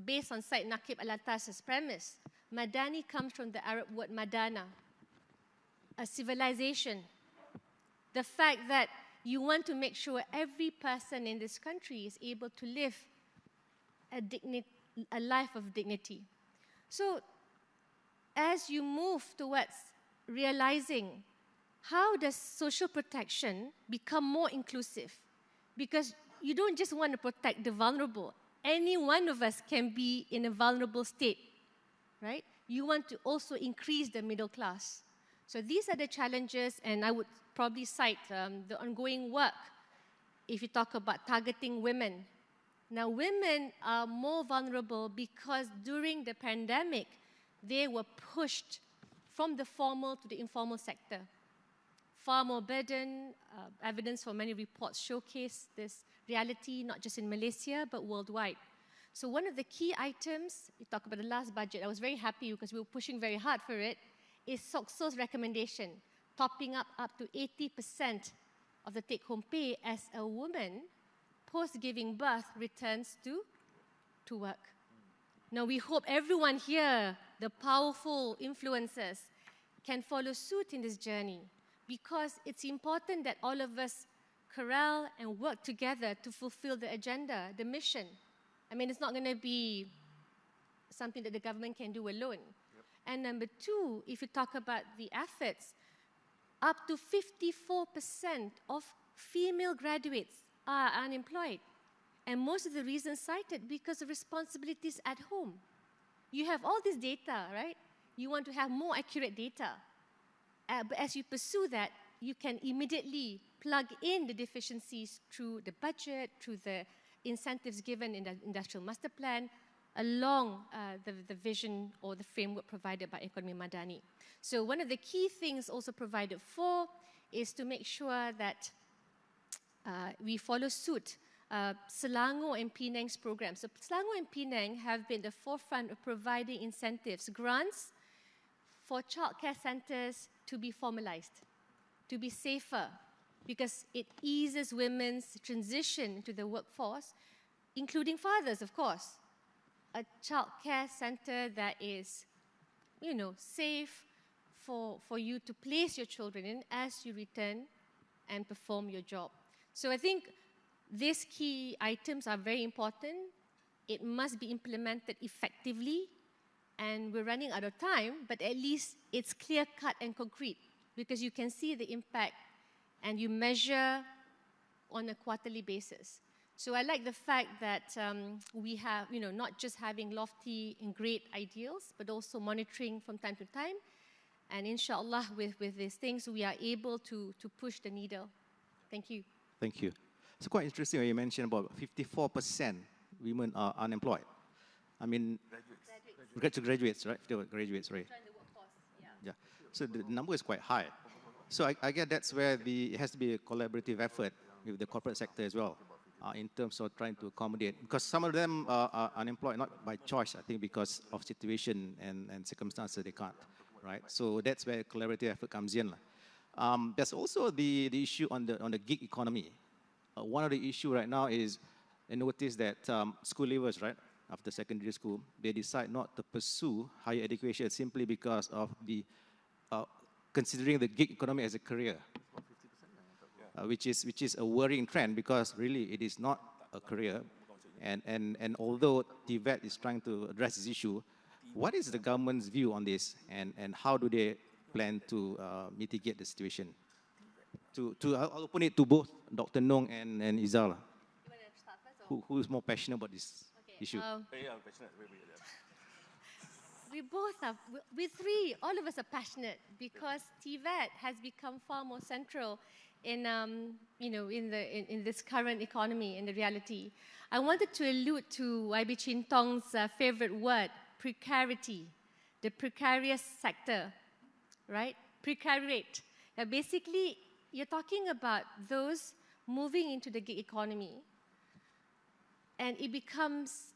based on Syed Naqib Al-Atas's premise, Madani comes from the Arab word Madana, a civilization. The fact that you want to make sure every person in this country is able to live a life of dignity. So as you move towards realizing how does social protection become more inclusive, because you don't just want to protect the vulnerable. Any one of us can be in a vulnerable state, right? You want to also increase the middle class. So these are the challenges, and I would probably cite the ongoing work if you talk about targeting women. Now, women are more vulnerable because during the pandemic, they were pushed from the formal to the informal sector. Far more burden, evidence for many reports showcase this reality, not just in Malaysia, but worldwide. So one of the key items, you talk about the last budget, I was very happy because we were pushing very hard for it, is SOCSO's recommendation, topping up to 80% of the take-home pay as a woman post-giving birth returns to work. Now, we hope everyone here, the powerful influencers, can follow suit in this journey, because it's important that all of us corral and work together to fulfill the agenda, the mission. I mean, it's not going to be something that the government can do alone. Yep. And number two, if you talk about the efforts, up to 54% of female graduates are unemployed. And most of the reasons cited because of responsibilities at home. You have all this data, right? You want to have more accurate data. But as you pursue that, you can immediately plug in the deficiencies through the budget, through the incentives given in the industrial master plan, along the vision or the framework provided by Ekonomi Madani. So one of the key things also provided for is to make sure that we follow suit Selangor and Penang's programs. So Selangor and Penang have been the forefront of providing incentives, grants for childcare centres to be formalized, to be safer, because it eases women's transition to the workforce, including fathers, of course. A childcare centre that is, safe for you to place your children in as you return and perform your job. So I think these key items are very important. It must be implemented effectively, and we're running out of time, but at least it's clear-cut and concrete, because you can see the impact and you measure on a quarterly basis. So I like the fact that we have, not just having lofty and great ideals, but also monitoring from time to time. And inshallah, with these things, we are able to push the needle. Thank you. Thank you. It's quite interesting when you mentioned about 54% women are unemployed. I mean, graduates, right? Graduates, right? Yeah. So the number is quite high. So I guess that's where it has to be a collaborative effort with the corporate sector as well, in terms of trying to accommodate. Because some of them are unemployed, not by choice, I think, because of situation and circumstances they can't, right? So that's where collaborative effort comes in. There's also the issue on the gig economy. One of the issues right now is, I noticed that school leavers, right, after secondary school, they decide not to pursue higher education simply because of the considering the gig economy as a career, which is a worrying trend, because really it is not a career. And although TVET is trying to address this issue, what is the government's view on this, and how do they plan to mitigate the situation? I'll open it to both Dr. Nong and Izzah. You want to start first, Who is more passionate about this issue? We both are, we all of us are passionate, because TVET has become far more central in, in this current economy, in the reality. I wanted to allude to YB Chin Tong's favorite word, precarity, the precarious sector, right? Precariate. Basically, you're talking about those moving into the gig economy, and it becomes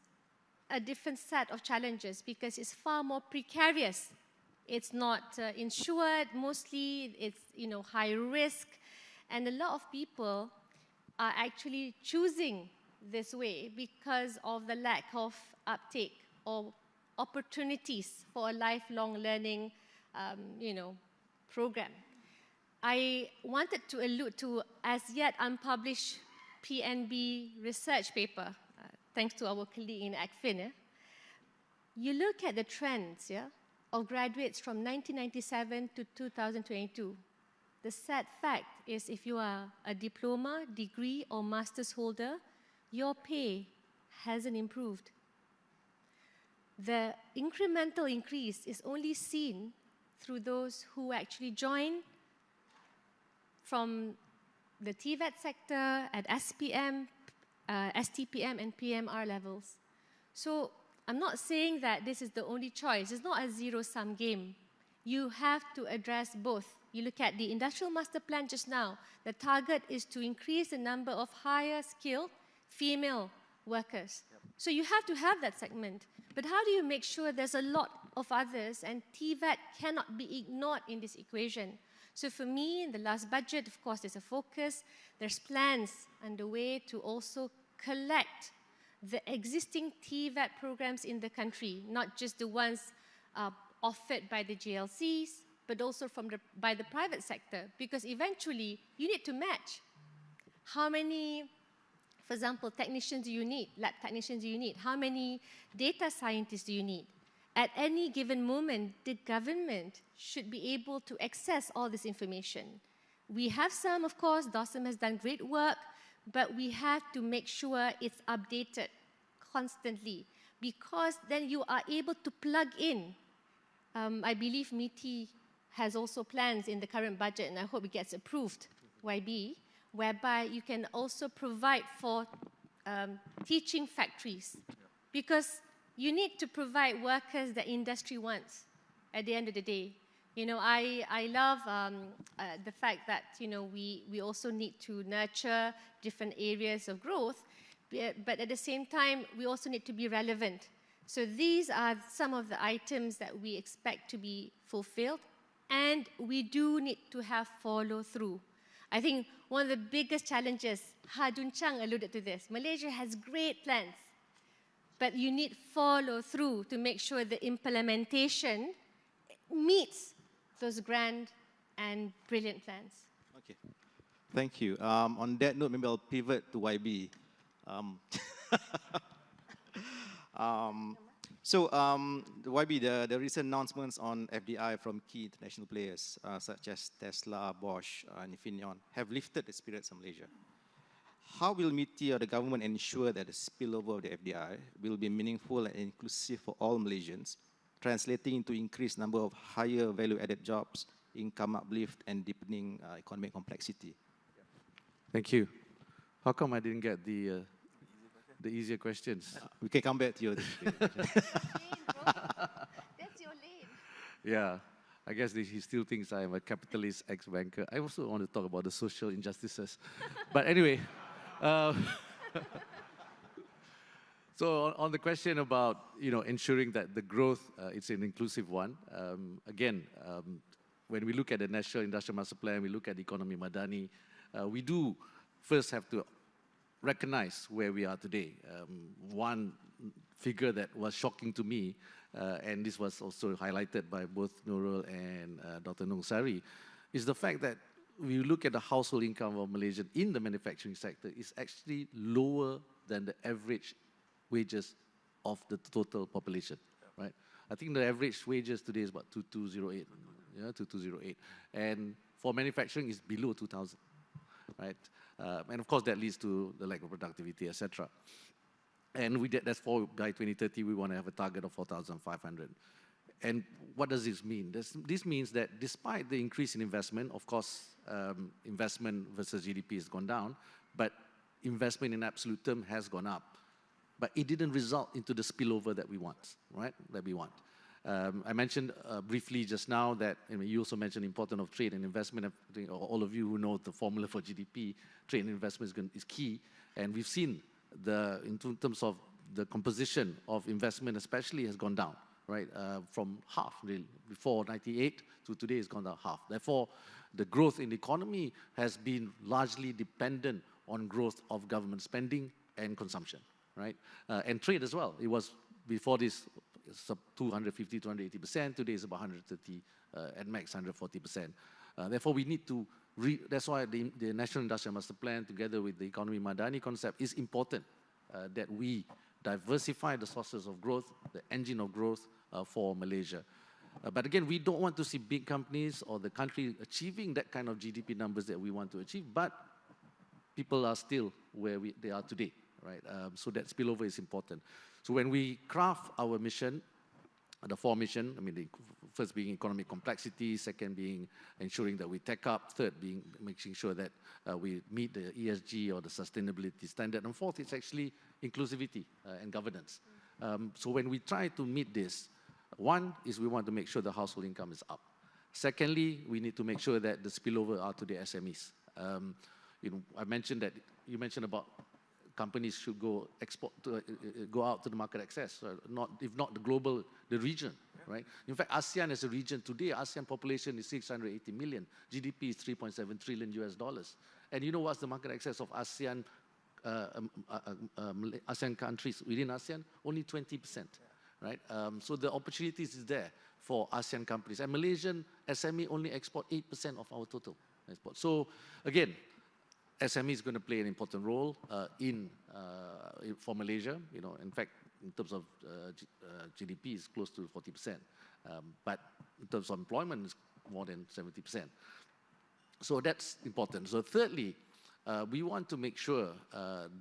a different set of challenges because it's far more precarious. It's not insured, mostly it's high risk, and a lot of people are actually choosing this way because of the lack of uptake or opportunities for a lifelong learning program. I wanted to allude to as yet unpublished PNB research paper, thanks to our colleague in ACFIN. You look at the trends of graduates from 1997 to 2022. The sad fact is, if you are a diploma, degree, or master's holder, your pay hasn't improved. The incremental increase is only seen through those who actually join from the TVET sector at SPM, STPM, and PMR levels. So I'm not saying that this is the only choice. It's not a zero-sum game. You have to address both. You look at the Industrial Master Plan just now. The target is to increase the number of higher skilled female workers. So you have to have that segment. But how do you make sure there's a lot of others, and TVET cannot be ignored in this equation? So for me, in the last budget, of course, there's a focus. There's plans underway to also collect the existing TVET programs in the country, not just the ones offered by the GLCs, but also by the private sector, because eventually you need to match. How many, for example, technicians do you need, lab technicians do you need? How many data scientists do you need? At any given moment, the government should be able to access all this information. We have some, of course, DOSM has done great work, but we have to make sure it's updated constantly, because then you are able to plug in. I believe MITI has also plans in the current budget, and I hope it gets approved, YB, whereby you can also provide for teaching factories. Because you need to provide workers that industry wants at the end of the day. You know, I love the fact that, you know, we also need to nurture different areas of growth, but at the same time, we also need to be relevant. So these are some of the items that we expect to be fulfilled, and we do need to have follow-through. I think one of the biggest challenges, Dun Chang alluded to this, Malaysia has great plans, but you need follow-through to make sure the implementation meets those grand and brilliant plans. Okay, thank you. On that note, maybe I'll pivot to YB. YB, the recent announcements on FDI from key international players such as Tesla, Bosch, and Infineon have lifted the spirits of Malaysia. How will MITI or the government ensure that the spillover of the FDI will be meaningful and inclusive for all Malaysians, translating into increased number of higher value-added jobs, income uplift, and deepening economic complexity? Thank you. How come I didn't get the easier questions? We can come back to you. That's your lane. Yeah, I guess he still thinks I am a capitalist ex-banker. I also want to talk about the social injustices. But anyway, so on the question about, you know, ensuring that the growth it's an inclusive one. When we look at the National Industrial Master Plan, we look at Ekonomi Madani, we do first have to recognize where we are today. One figure that was shocking to me, and this was also highlighted by both Nurul and Dr. Nungsari, is the fact that we look at the household income of Malaysian in the manufacturing sector is actually lower than the average wages of the total population, right? I think the average wages today is about 2208, yeah, 2208. And for manufacturing, it's below 2000, right? And of course, that leads to the lack of productivity, etc. And that's for by 2030, we want to have a target of 4,500. And what does this mean? This means that despite the increase in investment, of course, investment versus GDP has gone down, but investment in absolute term has gone up. But it didn't result into the spillover that we want, right? That we want. I mentioned briefly just now that, I mean, you also mentioned the importance of trade and investment. I think all of you who know the formula for GDP, trade and investment is key. And we've seen in terms of the composition of investment especially has gone down, right? From half, really, before 98 to today has gone down half. Therefore, the growth in the economy has been largely dependent on growth of government spending and consumption, right? And trade as well. It was, before this, sub 250, 280%. Today is about 130, at max 140%. Therefore, we need to, that's why the National Industrial Master Plan, together with the Ekonomi Madani concept, is important that we diversify the sources of growth, the engine of growth for Malaysia. But again, we don't want to see big companies or the country achieving that kind of GDP numbers that we want to achieve, but people are still where they are today, right? So that spillover is important. So when we craft our mission, the four missions, I mean, the first being economic complexity, second being ensuring that we tech up, third being making sure that we meet the ESG or the sustainability standard, and fourth is actually inclusivity and governance. So when we try to meet this, one is we want to make sure the household income is up. Secondly, we need to make sure that the spillover are to the SMEs. You know, you mentioned about companies should go out to the market access, if not the global, the region, right? In fact, ASEAN as a region today, ASEAN population is 680 million, GDP is $3.7 trillion US. And you know what's the market access of ASEAN, ASEAN countries within ASEAN? Only 20%, right? So the opportunities is there for ASEAN companies. And Malaysian SME only export 8% of our total export. So again, SME is going to play an important role for Malaysia. You know, in fact, in terms of GDP, is close to 40%, but in terms of employment, it's more than 70%. So that's important. So thirdly, we want to make sure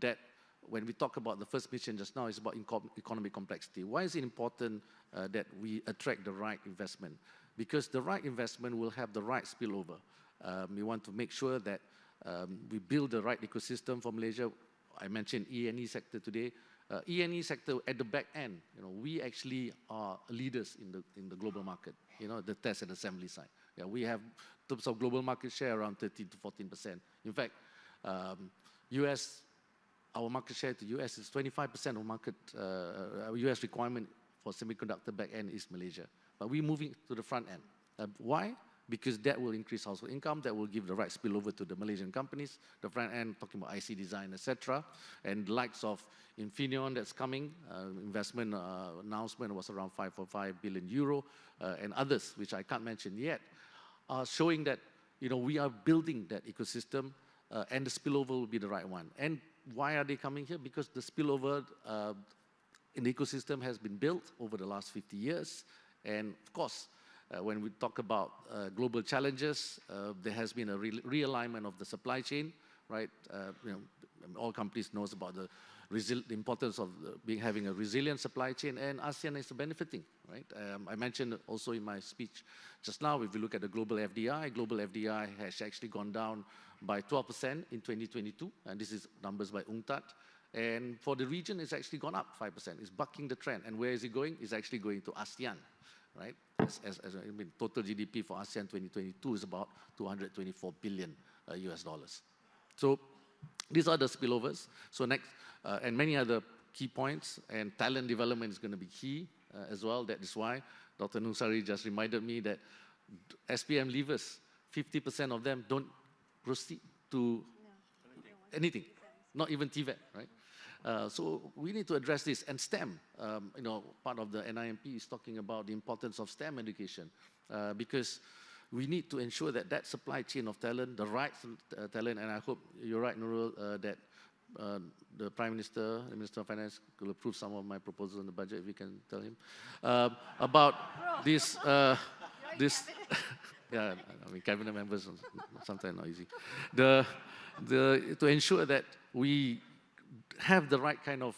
that when we talk about the first mission just now, it's about economic complexity. Why is it important that we attract the right investment? Because the right investment will have the right spillover. We want to make sure that we build the right ecosystem for Malaysia. I mentioned E&E sector today. E&E sector at the back end, we actually are leaders in the global market, the test and assembly side. Yeah, we have, in terms of global market share, around 13 to 14%. In fact, US, our market share to US is 25% of market, US requirement for semiconductor back end is Malaysia. But we're moving to the front end. Why? Because that will increase household income, that will give the right spillover to the Malaysian companies, the front end, talking about IC design, etc. And the likes of Infineon that's coming, investment announcement was around 5.5 billion euro, and others, which I can't mention yet, are showing that we are building that ecosystem, and the spillover will be the right one. And why are they coming here? Because the spillover in the ecosystem has been built over the last 50 years, and of course, when we talk about global challenges, there has been a realignment of the supply chain, right? All companies knows about the importance of having a resilient supply chain, and ASEAN is benefiting, right? I mentioned also in my speech just now, if you look at the global FDI has actually gone down by 12% in 2022, and this is numbers by UNCTAD. And for the region, it's actually gone up 5%. It's bucking the trend. And where is it going? It's actually going to ASEAN, right? Total GDP for ASEAN 2022 is about 224 billion US dollars. So these are the spillovers. So next, and many other key points, and talent development is going to be key as well. That is why Dr. Nungsari just reminded me that SPM leavers, 50% of them don't proceed to anything, not even TVET, right? So we need to address this. And STEM, part of the NIMP is talking about the importance of STEM education, because we need to ensure that that supply chain of talent, the right talent, and I hope you're right, Nurul, that the Prime Minister, the Minister of Finance, will approve some of my proposals on the budget, if you can tell him, about this, yeah, I mean, cabinet members sometimes not easy. To ensure that we have the right kind of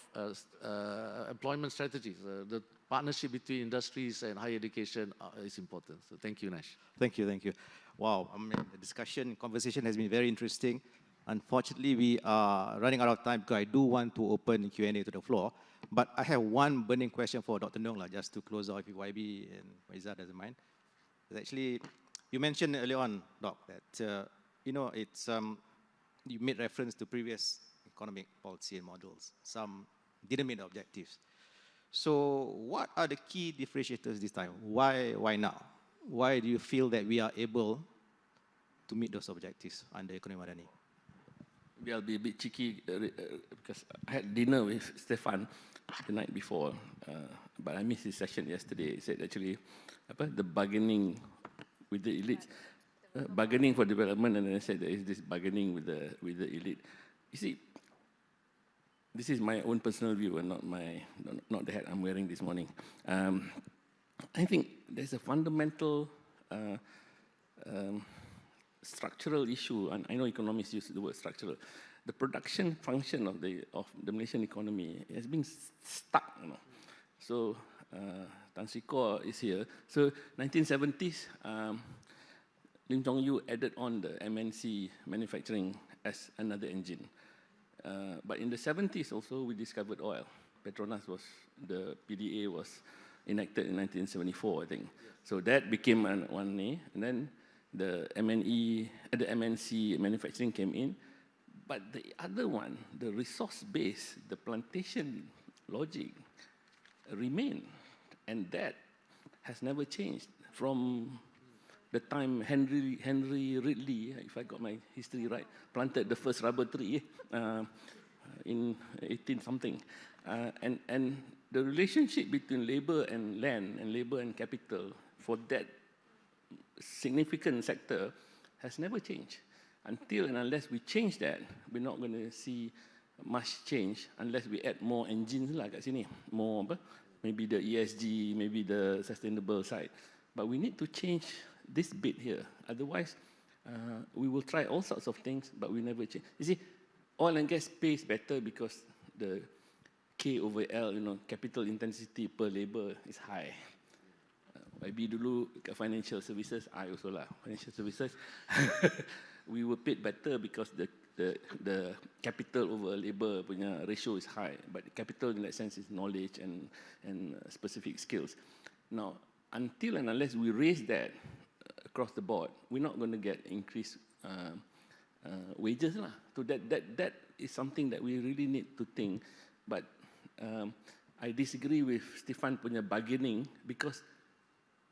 employment strategies. The partnership between industries and higher education is important. So thank you, Nash. Thank you, thank you. Wow, I mean, the conversation has been very interesting. Unfortunately, we are running out of time because I do want to open Q&A to the floor. But I have one burning question for Dr. Nong, just to close out if YB and Izzah doesn't mind. It's actually, you mentioned earlier on, Doc, that you made reference to previous economic policy and models. Some didn't meet the objectives. So what are the key differentiators this time? Why now? Why do you feel that we are able to meet those objectives under Ekonomi Madani? Maybe I'll be a bit cheeky because I had dinner with Stefan the night before, but I missed his session yesterday. He said actually, the bargaining with the elite, bargaining for development, and then I said there is this bargaining with the elite. You see, this is my own personal view and not the hat I'm wearing this morning. I think there's a fundamental structural issue, and I know economists use the word structural. The production function of the Malaysian economy has been stuck. So Tan Sri Kor is here. So 1970s, Lim Chong Yu added on the MNC manufacturing as another engine. But in the 70s also, we discovered oil. Petronas the PDA was enacted in 1974, I think. So that became one A, and then the MNC manufacturing came in. But the other one, the resource base, the plantation logic, remained. And that has never changed from the time Henry Ridley, if I got my history right, planted the first rubber tree in 18-something. And the relationship between labor and land and labor and capital for that significant sector has never changed. Until and unless we change that, we're not going to see much change unless we add more engines lah kat sini. More, maybe the ESG, maybe the sustainable side. But we need to change this bit here. Otherwise, we will try all sorts of things, but we never change. You see, oil and gas pays better because the K over L, capital intensity per labor is high. Maybe dulu kat financial services, I also lah, financial services, we were paid better because the capital over labor punya ratio is high, but capital in that sense is knowledge and specific skills. Now, until and unless we raise that across the board, we're not going to get increased wages lah. So that is something that we really need to think. But I disagree with Stefan punya bargaining because,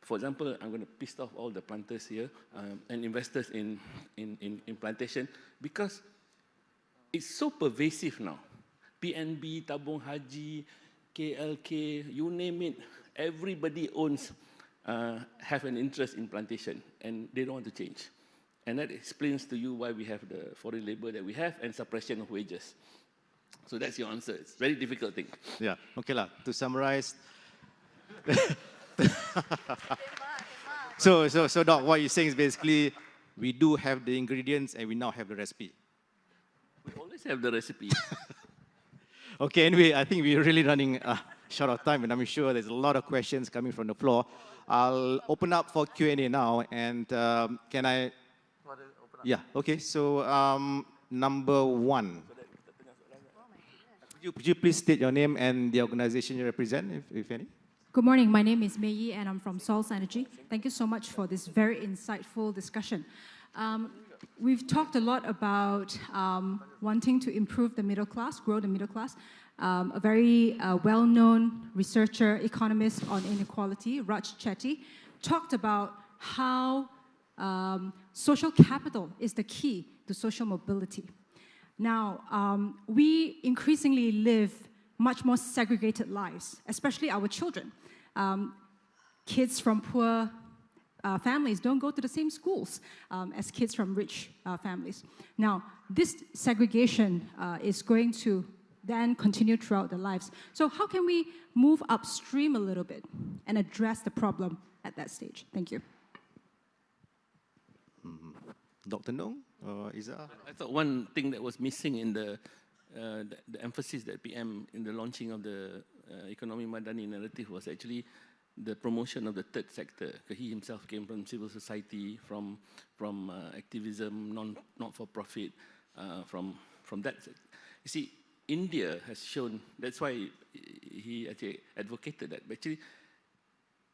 for example, I'm going to piss off all the planters here and investors in plantation because it's so pervasive now. PNB, Tabung Haji, KLK, you name it, everybody owns, have an interest in plantation and they don't want to change. And that explains to you why we have the foreign labor that we have and suppression of wages. So that's your answer. It's a very difficult thing. Yeah, okay lah. To summarize, so Doc, what you're saying is basically we do have the ingredients and we now have the recipe. We always have the recipe. Okay, anyway, I think we're really running short of time, and I'm sure there's a lot of questions coming from the floor. I'll open up for Q&A now, and can I? Yeah, okay, so number one. Could you please state your name and the organization you represent, if any? Good morning, my name is Mei Yi and I'm from Sols Energy. Thank you so much for this very insightful discussion. We've talked a lot about wanting to improve the middle class, grow the middle class. A very well-known researcher, economist on inequality, Raj Chetty, talked about how social capital is the key to social mobility. Now, we increasingly live much more segregated lives, especially our children. Kids from poor families don't go to the same schools as kids from rich families. Now, this segregation is going to then continue throughout their lives. So how can we move upstream a little bit and address the problem at that stage? Thank you. Dr. Nung or Izzah? I thought one thing that was missing in the emphasis that PM in the launching of the Ekonomi Madani narrative was actually the promotion of the third sector. He himself came from civil society, from activism, not-for-profit, from that. You see, India has shown, that's why he actually advocated that. But actually,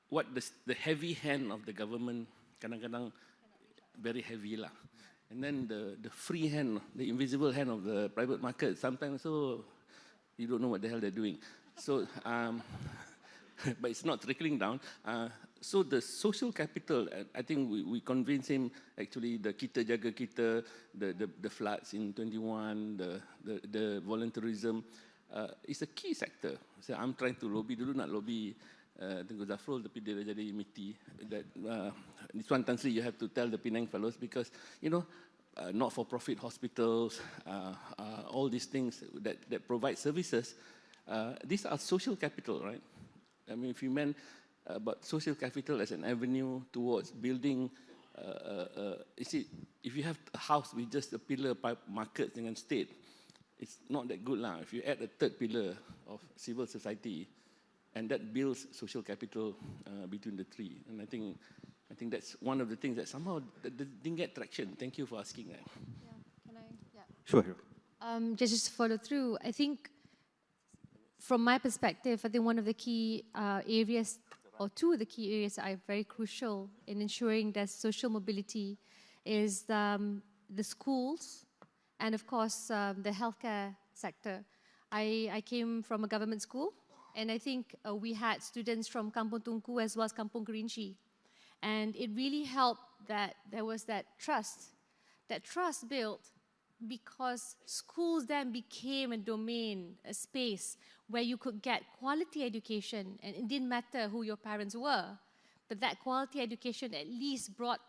what the heavy hand of the government, kadang-kadang very heavy lah. And then the free hand, the invisible hand of the private market, sometimes so you don't know what the hell they're doing. So, but it's not trickling down. So the social capital, I think we convince him actually the kita jaga kita, the floods in 21, the volunteerism is a key sector. So I'm trying to lobby dulu nak lobby Tengku Zafrul tapi dia dah jadi MITI. This one Nasri you have to tell the Penang fellows because you know not-for-profit hospitals, all these things that provide services, these are social capital, right? I mean, if you meant about social capital as an avenue towards building, you see, if you have a house with just a pillar market dengan state, it's not that good lah. If you add a third pillar of civil society, and that builds social capital between the three, and I think that's one of the things that somehow didn't get traction. Thank you for asking that. Yeah, can I? Yeah. Sure. Just to follow through, I think from my perspective, I think one of the key areas, or two of the key areas that are very crucial in ensuring that social mobility is the schools and of course the healthcare sector. I came from a government school and I think we had students from Kampung Tengku as well as Kampung Kerinci. And it really helped that there was that trust built because schools then became a domain, a space where you could get quality education, and it didn't matter who your parents were, but that quality education at least brought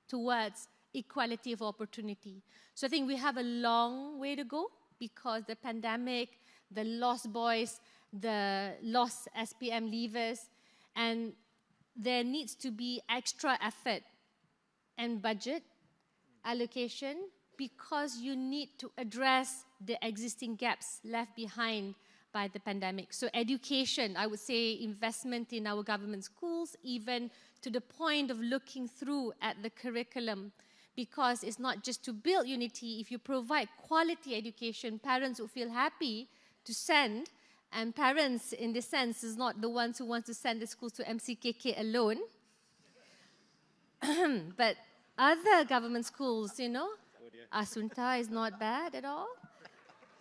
towards equality of opportunity. So I think we have a long way to go because the pandemic, the lost boys, the lost SPM leavers, and there needs to be extra effort and budget allocation because you need to address the existing gaps left behind by the pandemic. So education, I would say investment in our government schools, even to the point of looking through at the curriculum. because it's not just to build unity. If you provide quality education, parents will feel happy to send, and parents, in this sense, is not the ones who want to send the schools to MCKK alone. But other government schools, you know, Asunta is not bad at all.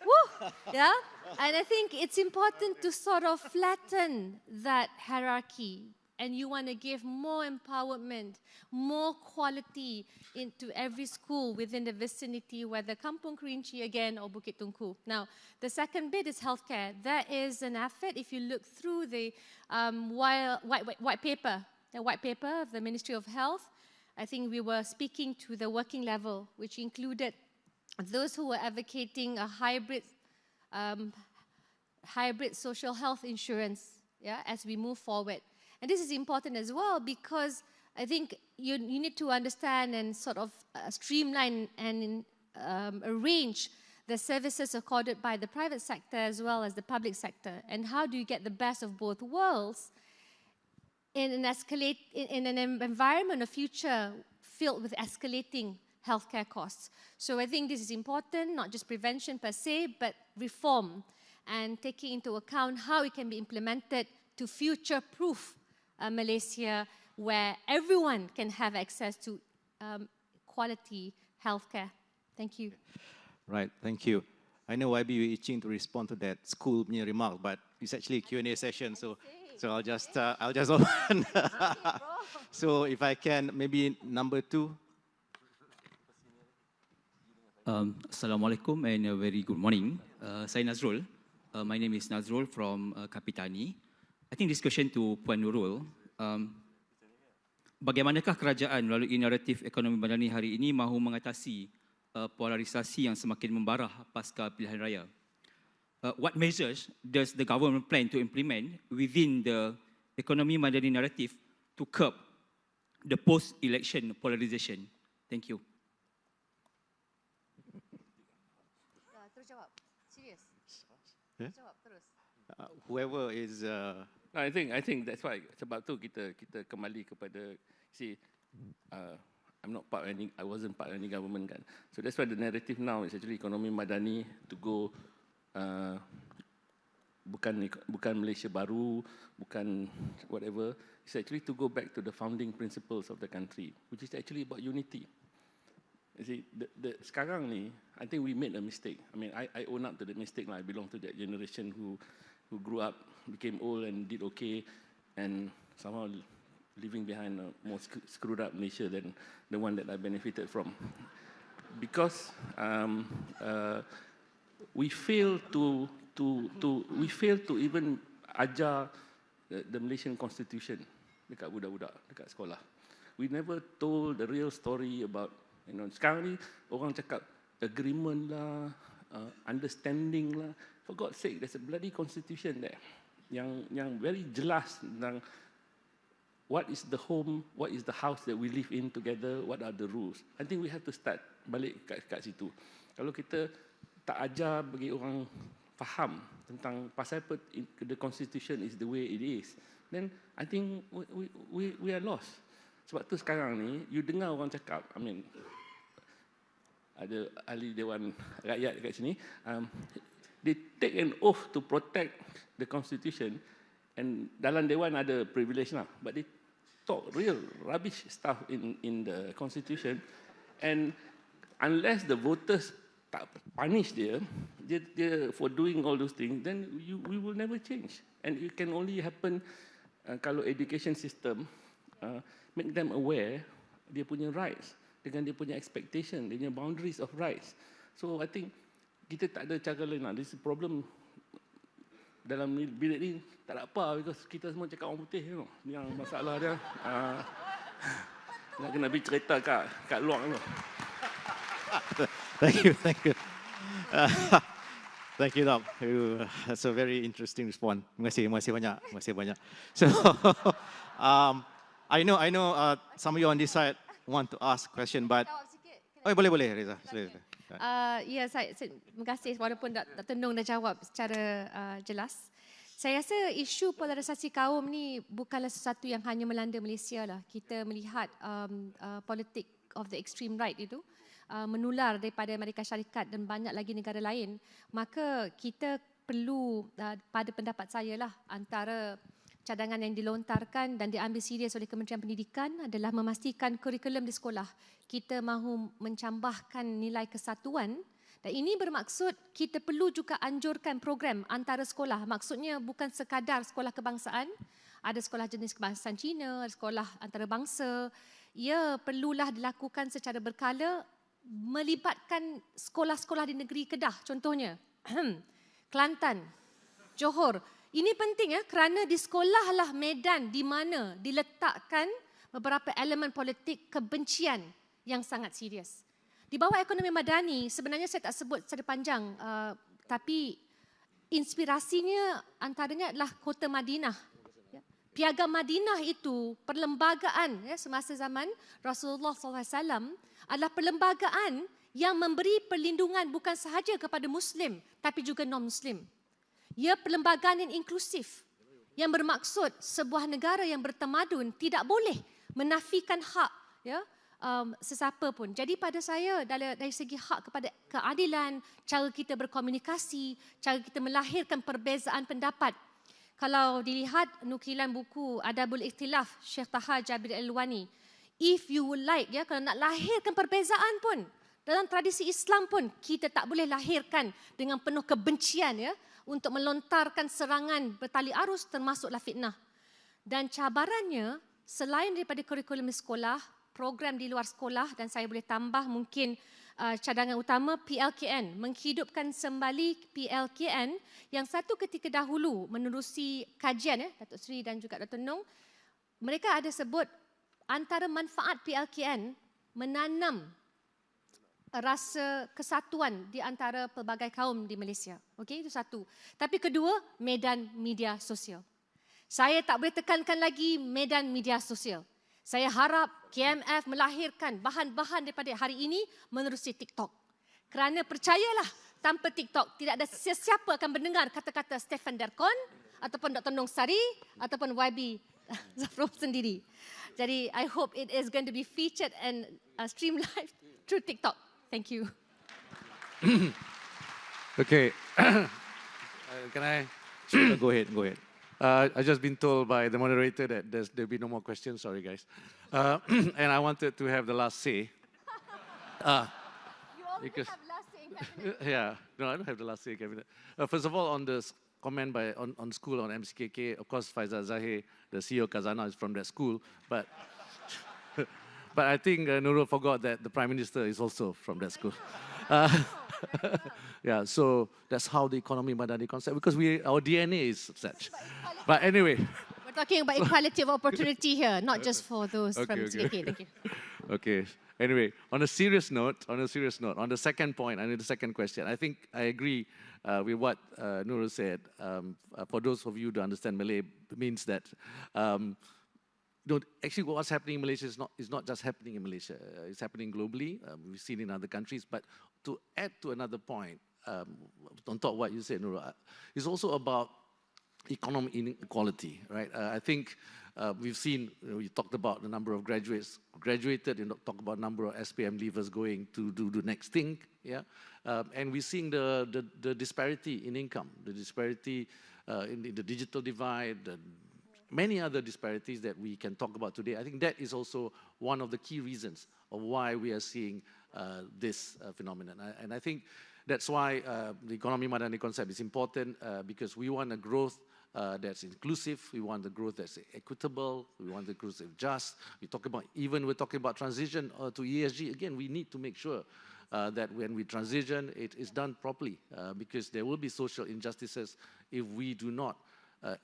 Woo! Yeah? And I think it's important to sort of flatten that hierarchy. And you want to give more empowerment, more quality into every school within the vicinity, whether Kampung Kerinci again or Bukit Tengku. Now, the second bit is healthcare. There is an effort, if you look through the white paper of the Ministry of Health, I think we were speaking to the working level, which included those who were advocating a hybrid social health insurance, yeah, as we move forward. And this is important as well because I think you need to understand and sort of streamline and arrange the services accorded by the private sector as well as the public sector. And how do you get the best of both worlds in an environment of future filled with escalating healthcare costs? So I think this is important, not just prevention per se, but reform and taking into account how it can be implemented to future-proof Malaysia, where everyone can have access to quality healthcare. Thank you. Right, thank you. I know YB you're itching to respond to that school remark, but it's actually a Q&A session, so I'll just open. So if I can, maybe number 2. Assalamualaikum and a very good morning. Saya Nasrul. My name is Nasrul from Kapitani. I think this question to Puan Nurul, bagaimanakah kerajaan melalui naratif ekonomi madani hari ini mahu mengatasi polarisasi yang semakin membarah pasca pilihan raya? What measures does the government plan to implement within the ekonomi madani narrative to curb the post-election polarization? Thank you. Terus jawab. Serius. Jawab terus. Whoever is... I think that's why sebab tu kita kembali kepada I'm not part of any, I wasn't part of any government kan. So that's why the narrative now is actually ekonomi madani to go bukan Malaysia baru, bukan whatever. It's actually to go back to the founding principles of the country, which is actually about unity. You see, sekarang ni, I think we made a mistake. I mean, I own up to the mistake lah. I belong to that generation who grew up, became old and did okay, and somehow leaving behind a more screwed up Malaysia than the one that I benefited from. Because we fail to even ajar the Malaysian Constitution dekat budak-budak dekat sekolah. We never told the real story about, you know, sekarang ni orang cakap agreement lah, understanding lah. For God's sake, there's a bloody constitution there yang very jelas tentang what is the home, what is the house that we live in together, what are the rules. I think we have to start balik kat situ. Kalau kita tak ajar bagi orang faham tentang pasal apa the constitution is the way it is, then I think we are lost. Sebab tu sekarang ni, you dengar orang cakap, I mean, ada ahli Dewan Rakyat dekat sini, they take an oath to protect the constitution, and dalam Dewan ada privilege lah, but they talk real rubbish stuff in the constitution, and unless the voters tak punish dia for doing all those things, then we will never change. And it can only happen kalau education system make them aware dia punya rights dengan dia punya expectation, dia punya boundaries of rights. So I think kita tak ada cara lain lah. This problem dalam bilik ni tak ada apa, because kita semua cakap orang putih, you know. Yang masalah dia nak kena pergi cerita kat luar tu. Thank you. Thank you, Dom. That's a very interesting response. Terima kasih banyak. So, I know. Some of you on this side want to ask question, but boleh, Reza. Ya, terima kasih. Walaupun Dr. Nung dah jawab secara jelas. Saya rasa isu polarisasi kaum ni bukanlah sesuatu yang hanya melanda Malaysia lah. Kita melihat politik of the extreme right itu menular daripada Amerika Syarikat dan banyak lagi negara lain, maka kita perlu, pada pendapat saya lah, antara cadangan yang dilontarkan dan diambil serius oleh Kementerian Pendidikan adalah memastikan kurikulum di sekolah kita mahu mencambahkan nilai kesatuan. Dan ini bermaksud kita perlu juga anjurkan program antara sekolah. Maksudnya bukan sekadar sekolah kebangsaan, ada sekolah jenis kebangsaan Cina, ada sekolah antarabangsa. Ia perlulah dilakukan secara berkala, melibatkan sekolah-sekolah di negeri Kedah contohnya, Kelantan, Johor. Ini penting kerana di sekolahlah medan di mana diletakkan beberapa elemen politik kebencian yang sangat serius. Di bawah ekonomi madani, sebenarnya saya tak sebut secara panjang, tapi inspirasinya antaranya adalah Kota Madinah. Piagam Madinah itu perlembagaan semasa zaman Rasulullah SAW adalah perlembagaan yang memberi perlindungan bukan sahaja kepada Muslim tapi juga non-Muslim. Ia perlembagaan yang inklusif yang bermaksud sebuah negara yang bertamadun tidak boleh menafikan hak sesiapa pun. Jadi pada saya dari segi hak kepada keadilan, cara kita berkomunikasi, cara kita melahirkan perbezaan pendapat. Kalau dilihat nukilan buku Adabul Ikhtilaf Syekh Taha Jabir Al-Wani, if you would like, kalau nak lahirkan perbezaan pun, dalam tradisi Islam pun, kita tak boleh lahirkan dengan penuh kebencian untuk melontarkan serangan bertali arus termasuklah fitnah. Dan cabarannya, selain daripada kurikulum di sekolah, program di luar sekolah, dan saya boleh tambah mungkin cadangan utama PLKN, menghidupkan kembali PLKN yang satu ketika dahulu menerusi kajian Datuk Seri dan juga Dato' Nung, mereka ada sebut antara manfaat PLKN menanam rasa kesatuan di antara pelbagai kaum di Malaysia. Okey, itu satu. Tapi kedua, medan media sosial. Saya tak boleh tekankan lagi medan media sosial. Saya harap KMF melahirkan bahan-bahan daripada hari ini menerusi TikTok. Kerana percayalah, tanpa TikTok tidak ada sesiapa akan mendengar kata-kata Stefan Derkon ataupun Dr. Nungsari ataupun YB Zafrul sendiri. Jadi I hope it is going to be featured and streamed live through TikTok. Thank you. Okay. Can I? Go ahead. I've just been told by the moderator that there'll be no more questions. Sorry, guys. And I wanted to have the last say. You already Because- have last say in cabinet. Yeah, no, I don't have the last say, cabinet. First of all, on this comment on school, on MCKK, of course, Faizal Zahir, the CEO of Khazanah, is from that school. But but I think Nurul forgot that the Prime Minister is also from that school. Yeah, so that's how the Ekonomi Madani concept, because our DNA is such. But anyway. We're talking about equality of opportunity here, not just for those from Okay. CKK. Thank you. Okay. Anyway, on a serious note, on the second point, and the second question, I think I agree with what Nurul said. For those of you who understand Malay, it means that actually what's happening in Malaysia is not just happening in Malaysia. It's happening globally. We've seen in other countries. But to add to another point, on top of what you said, Nurul, it's also about economic inequality, right? I think we've seen, we talked about the number of graduates graduated, and talk about the number of SPM leavers going to do the next thing, yeah? And we're seeing the disparity in income, the disparity in the digital divide, many other disparities that we can talk about today. I think that is also one of the key reasons of why we are seeing this phenomenon. And I think that's why the Ekonomi Madani concept is important, because we want a growth that's inclusive, we want the growth that's equitable, we want the growth that's just. We're talking about transition to ESG. Again, we need to make sure that when we transition, it is done properly, because there will be social injustices if we do not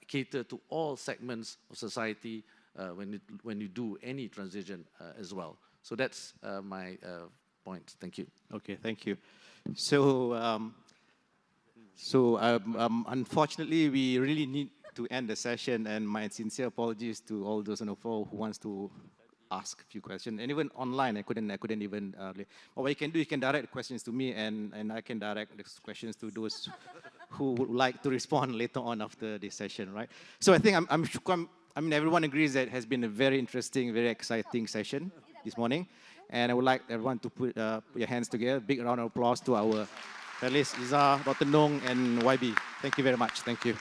cater to all segments of society when you do any transition as well. So that's my point. Thank you. Okay, thank you. So, unfortunately, we really need to end the session, and my sincere apologies to all those on the floor who wants to ask a few questions. And even online, I couldn't even. What you can do, you can direct questions to me, and I can direct the questions to those who would like to respond later on after this session, right? So I think I mean, everyone agrees that it has been a very interesting, very exciting session this morning. And I would like everyone to put your hands together. Big round of applause to our panelists, Izzah, Dr. Nong, and YB. Thank you very much. Thank you.